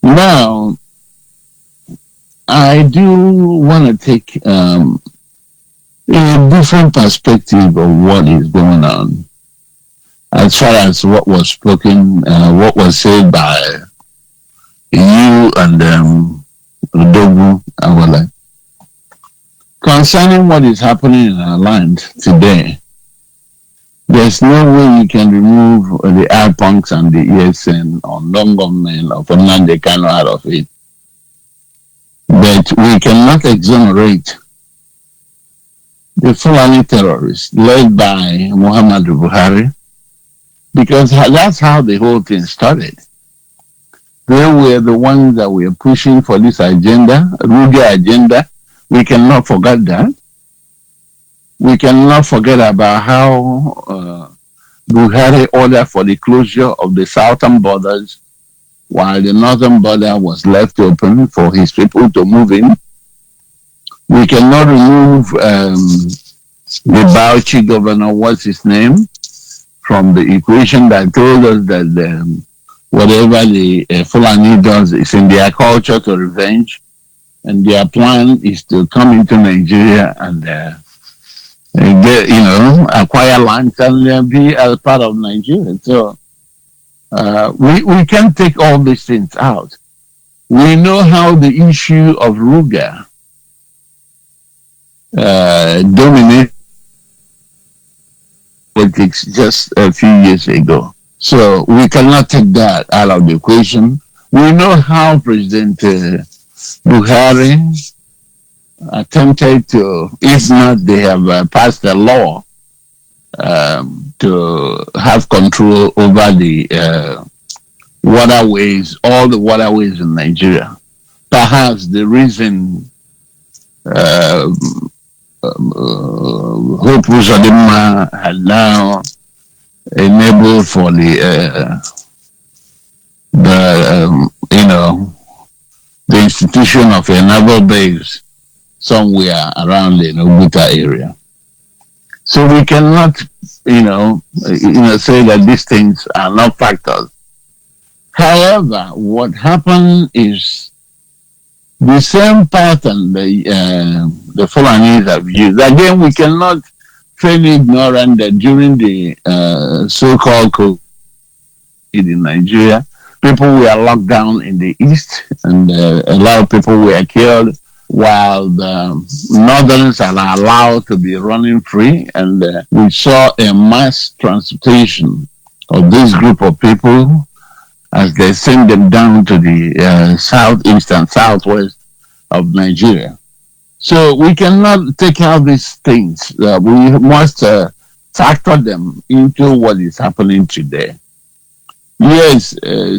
Now, I do want to take a different perspective of what is going on as far as what was spoken, what was said by you and Dogu Awala concerning what is happening in our land today. There's no way you can remove the IPONCs and the ESN or non-government of Nnamdi Kanu out of it. But we cannot exonerate the Fulani terrorists led by Muhammadu Buhari, because that's how the whole thing started. They were the ones that were pushing for this agenda, Ruga agenda. We cannot forget that. We cannot forget about how Buhari ordered for the closure of the southern borders while the northern border was left open for his people to move in. We cannot remove the Bauchi governor, what's his name, from the equation that told us that whatever the Fulani does is in their culture to revenge, and their plan is to come into Nigeria and get, acquire land and be as part of Nigeria. So we can't take all these things out. We know how the issue of Ruga dominated politics just a few years ago. So we cannot take that out of the equation. We know how President Buhari attempted to, if not, they have passed a law to have control over the waterways, all the waterways in Nigeria. Perhaps the reason Hope Uzodinma had now enabled for the institution of a naval base somewhere around the Oguta area. So we cannot, say that these things are not factors. However, what happened is the same pattern the Fulanese have used. Again, we cannot feign ignorant that during the so-called COVID in Nigeria, people were locked down in the east, and a lot of people were killed, while the northerns are allowed to be running free. And we saw a mass transportation of this group of people as they sent them down to the southeast and southwest of Nigeria. So we cannot take out these things. We must factor them into what is happening today. Yes,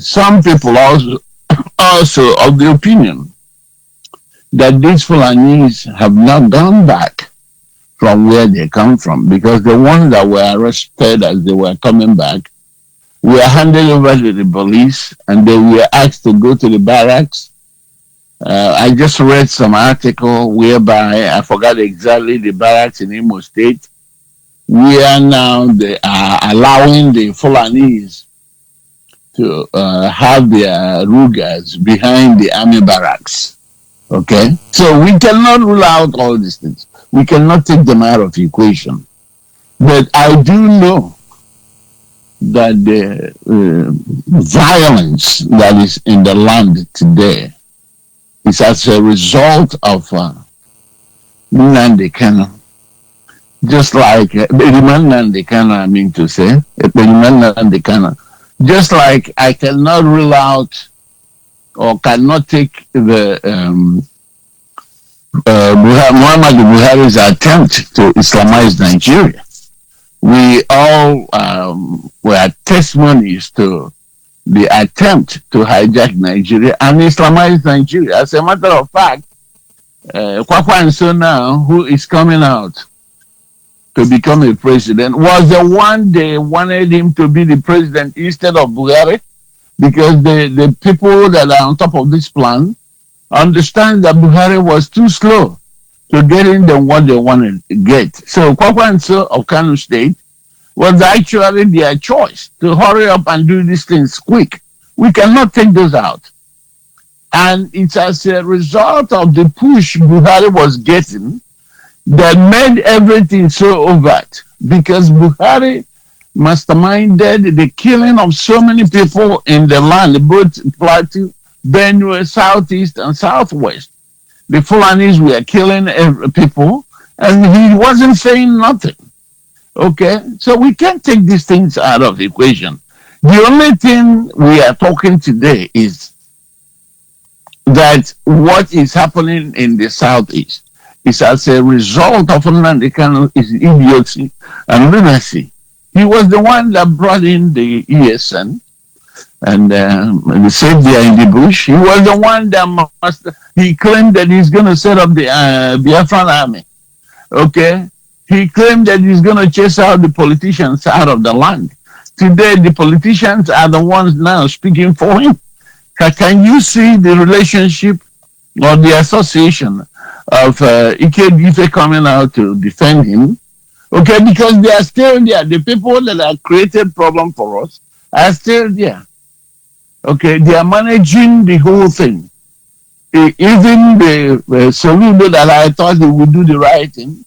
some people also of the opinion that these Fulanese have not gone back from where they come from, because the ones that were arrested as they were coming back were handed over to the police, and they were asked to go to the barracks. I just read some article whereby, I forgot exactly, the barracks in Imo State, where now they are allowing the Fulanese to have their Rugas behind the army barracks. Okay? So we cannot rule out all these things. We cannot take them out of the equation. But I do know that the violence that is in the land today is as a result of Nnamdi Kanu. Just like Nnamdi Kanu, I mean to say, Nnamdi Kanu. Just like I cannot rule out or cannot take the Muhammadu Buhari's attempt to Islamize Nigeria. We all were testimonies to the attempt to hijack Nigeria and Islamize Nigeria. As a matter of fact, Kwakwa Nso now, who is coming out to become a president, was the one they wanted him to be the president instead of Buhari, because the people that are on top of this plan understand that Buhari was too slow to getting them what they wanted to get. So Kwakwa Nso of Kano State was actually their choice to hurry up and do these things quick. We cannot take those out. And it's as a result of the push Buhari was getting that made everything so overt, because Buhari masterminded the killing of so many people in the land, both Plateau, Benue, Southeast, and Southwest. The Fulanis were killing people, and he wasn't saying nothing. Okay, so we can't take these things out of the equation. The only thing we are talking today is that what is happening in the Southeast is as a result of Nnamdi Kanu's idiocy and lunacy. He was the one that brought in the ESN and the savior in the bush. He was the one that he claimed that he's going to set up the Biafran army. Okay? He claimed that he's going to chase out the politicians out of the land. Today, the politicians are the ones now speaking for him. Can you see the relationship or the association of Ike coming out to defend him? Okay, because they are still there. The people that have created problem for us are still there. Okay, they are managing the whole thing. Even the Soludo that I thought he would do the right thing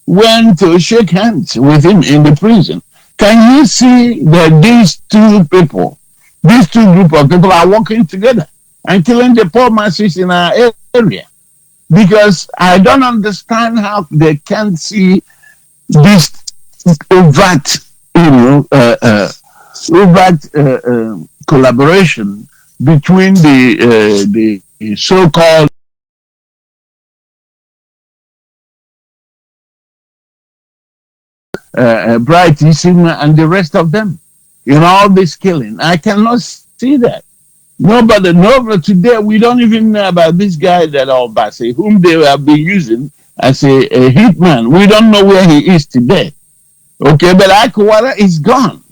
went to shake hands with him in the prison. Can you see that these two people, these two group of people are working together and killing the poor masses in our area? Because I don't understand how they can't see this overt, collaboration between the so-called Bright Isima, and the rest of them in all this killing. I cannot see that. Nobody today, we don't even know about this guy that Obasi, whom they have been using as a hitman. We don't know where he is today. Okay, but Akwara is gone.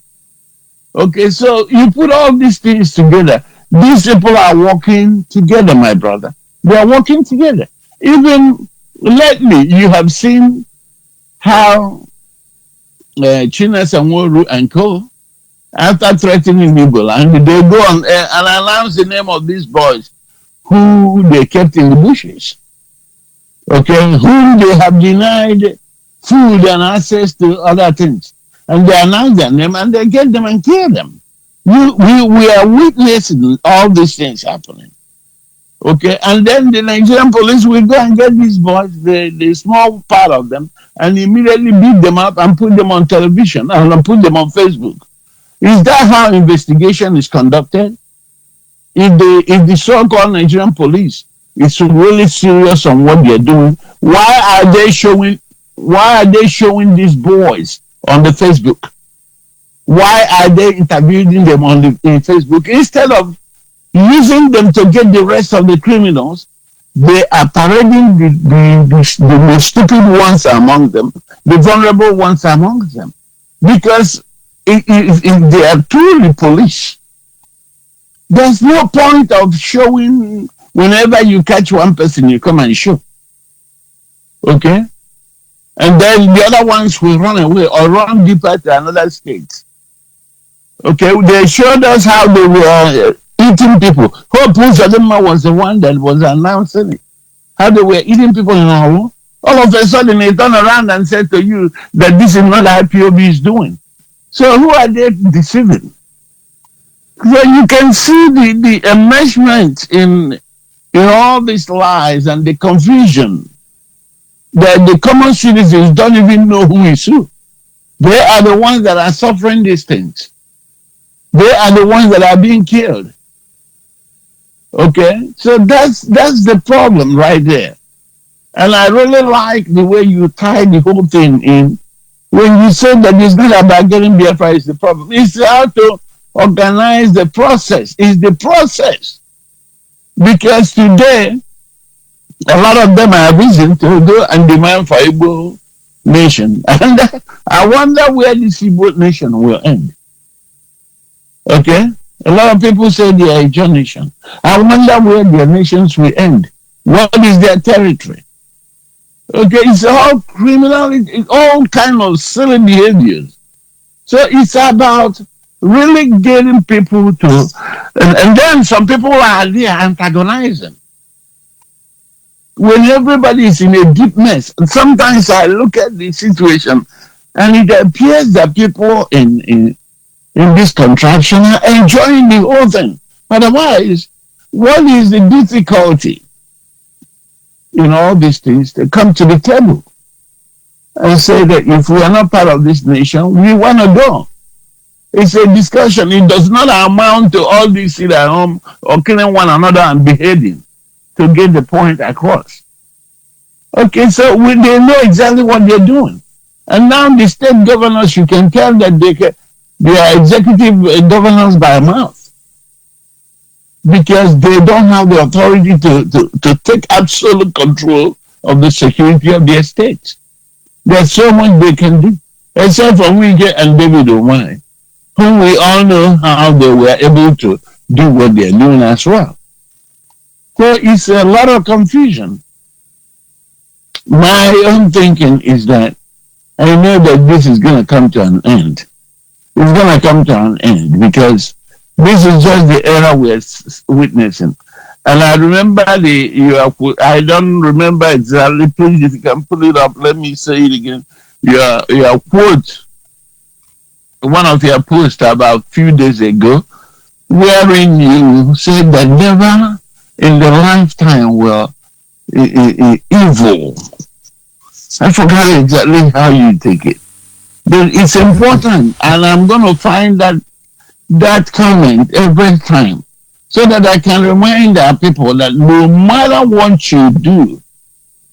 Okay, so you put all these things together. These people are working together, my brother. They are working together. Even lately, you have seen how China Samoru and co, after threatening Ebola, and they go on and announce the name of these boys who they kept in the bushes. Okay, whom they have denied food and access to other things. And they announce their name and they get them and kill them. We are witnessing all these things happening. Okay, and then the Nigerian police will go and get these boys, the small part of them, and immediately beat them up and put them on television and put them on Facebook. Is that how investigation is conducted? If the so-called Nigerian police is really serious on what they're doing, why are they showing these boys on the Facebook? Why are they interviewing them on Facebook instead of using them to get the rest of the criminals? They are parading the most stupid ones among them, the vulnerable ones among them, because if they are truly police, there's no point of showing. Whenever you catch one person, you come and show. Okay? And then the other ones will run away or run deeper to another state. Okay? They showed us how they were eating people. Hope Uzodinma was the one that was announcing it. How they were eating people in our home. All of a sudden, they turn around and said to you that this is not what IPOB is doing. So who are they deceiving? So you can see the enmeshment in all these lies and the confusion that the common citizens don't even know who is who. They are the ones that are suffering these things. They are the ones that are being killed. Okay? So that's the problem right there. And I really like the way you tie the whole thing in. When you say that it's not about getting Biafra is the problem. It's how to organize the process. It's the process. Because today, a lot of them have reason to go and demand for Igbo nation. And I wonder where this Igbo nation will end. Okay? A lot of people say they are a John nation. I wonder where their nations will end. What is their territory? Okay, it's all criminal, it's all kind of silly behaviors. So it's about really getting people to, and then some people are there antagonizing. When everybody is in a deep mess, and sometimes I look at the situation and it appears that people in this contraction are enjoying the whole thing. Otherwise, what is the difficulty in all these things to come to the table and say that if we are not part of this nation, we want to go? It's a discussion. It does not amount to all this sit at home or killing one another and beheading to get the point across. Okay, so they know exactly what they're doing. And now the state governors, you can tell that they are executive governors by mouth, because they don't have the authority to take absolute control of the security of their states. There's so much they can do, except for Wige and David Omai, whom we all know how they were able to do what they're doing as well. So it's a lot of confusion. My own thinking is that I know that this is going to come to an end. It's going to come to an end because this is just the era we're witnessing. And I remember I don't remember exactly, please, if you can pull it up, let me say it again. Your quote, one of your posts about a few days ago, wherein you said that never in the lifetime will evil. I forgot exactly how you take it. But it's important, and I'm going to find that comment every time so that I can remind our people that no matter what you do,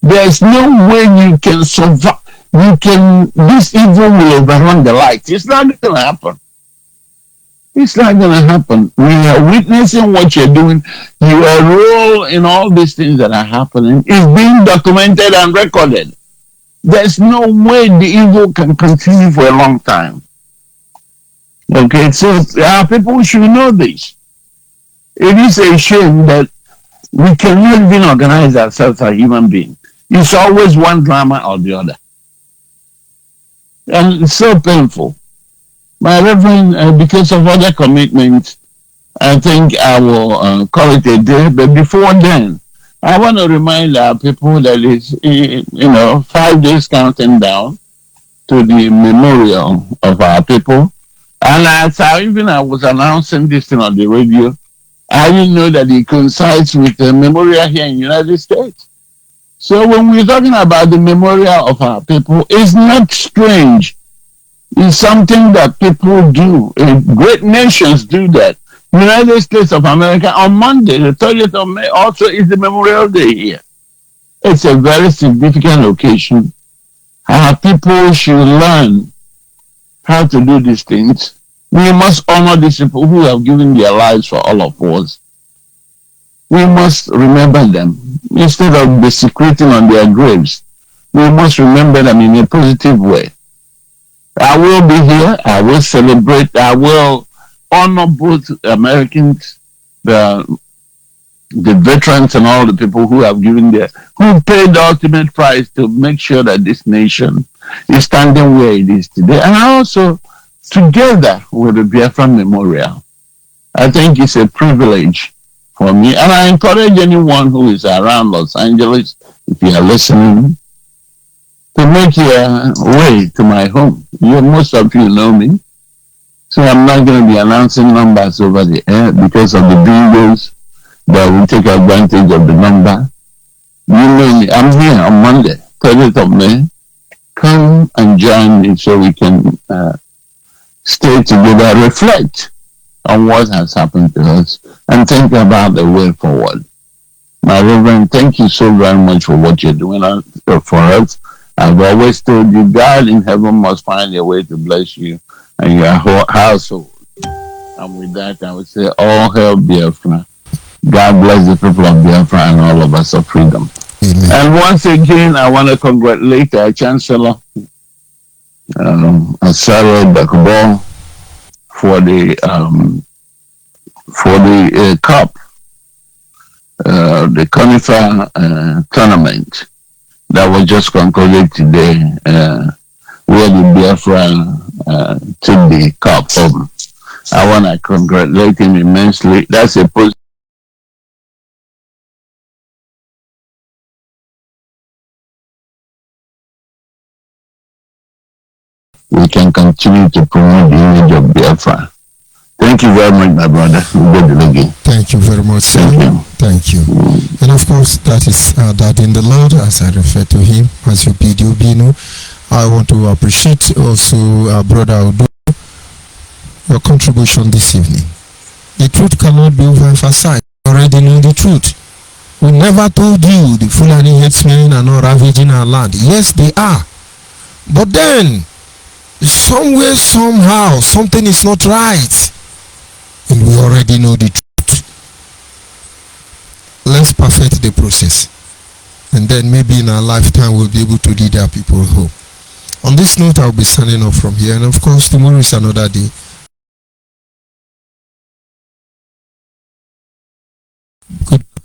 there's no way you can survive. this evil will overrun the light. It's not going to happen. It's not going to happen. We are witnessing what you're doing. Your role in all these things that are happening is being documented and recorded. There's no way the evil can continue for a long time. Okay, so people should know this. It is a shame that we cannot even organize ourselves as human beings. It's always one drama or the other. And it's so painful. My Reverend, because of other commitments, I think I will call it a day. But before then, I want to remind our people that it's 5 days counting down to the memorial of our people. And as I was announcing this thing on the radio, I didn't know that it coincides with the memorial here in the United States. So when we're talking about the memorial of our people, it's not strange. It's something that people do. Great nations do that. United States of America on Monday, the 30th of May, also is the Memorial Day here. It's a very significant occasion. Our people should learn how to do these things. We must honor these people who have given their lives for all of us. We must remember them. Instead of desecrating on their graves, we must remember them in a positive way. I will be here. I will celebrate. I will honor both Americans, the veterans, and all the people who have who paid the ultimate price to make sure that this nation is standing where it is today. And also, together with the Biafra Memorial, I think it's a privilege for me. And I encourage anyone who is around Los Angeles, if you are listening, to make your way to my home. Most of you know me, so I'm not going to be announcing numbers over the air because of the bingos that will take advantage of the number. You know me. I'm here on Monday, 30th of May. Come and join me so we can stay together, reflect on what has happened to us, and think about the way forward. My Reverend, thank you so very much for what you're doing for us. I've always told you, God in heaven must find a way to bless you and your whole household. And with that, I would say, all hail Biafra. God bless the people of Biafra and all of us of freedom. Amen. And once again, I want to congratulate our Chancellor, Asaro Dakubo, for the cup, the Conifer tournament that was just concluded today, where the Biafra took the cup home. I want to congratulate him immensely. That's a positive. We can continue to promote the image of Biafra. Thank you very much, my brother. Thank you very much, sir. Thank you. And of course, that is that in the Lord, as I refer to him, as your PDOB. I want to appreciate also Brother Udo, your contribution this evening. The truth cannot be overemphasized. You already know the truth. We never told you the Fulani headsmen are not ravaging our land. Yes, they are. But then, somewhere, somehow, something is not right. And we already know the truth. Let's perfect the process. And then maybe in our lifetime we'll be able to lead our people home. On this note, I'll be signing off from here. And of course, tomorrow is another day. Good night.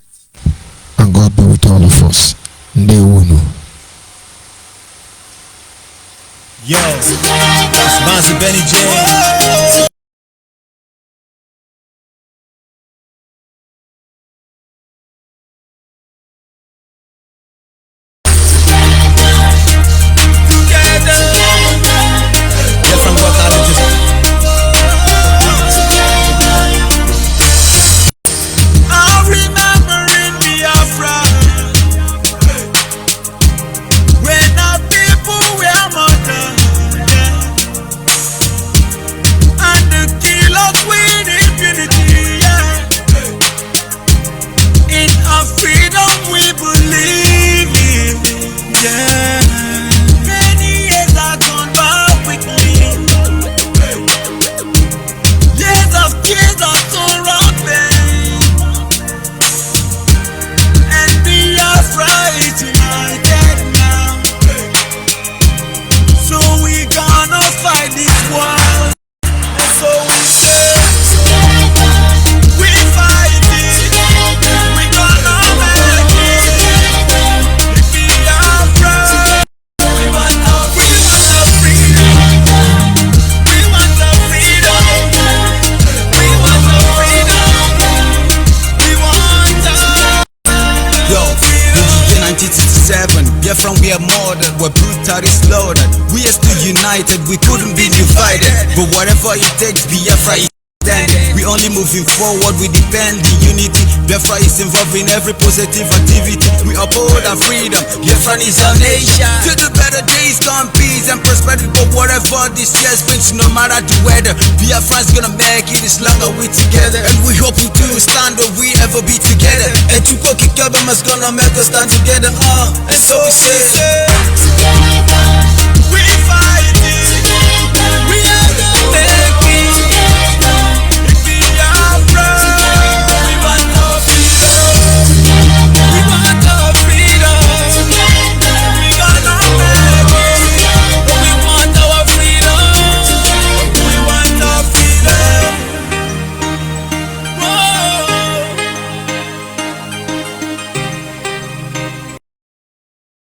And God be with all of us. Ndewunu. Yo, it's Bonzi Benny J. And thought it's slow that we are still united, we couldn't be divided. But whatever it takes, Biafra is standing. We only moving forward, we depend on unity. Biafra is involved in every positive activity. We uphold our freedom, Biafra is our nation. To the better days come peace and prosperity. But whatever this year's brings, no matter the weather, Biafra's gonna make it as long as we together. And we hoping to stand where we ever be together. And to go kick up, gonna make us stand together. And so we say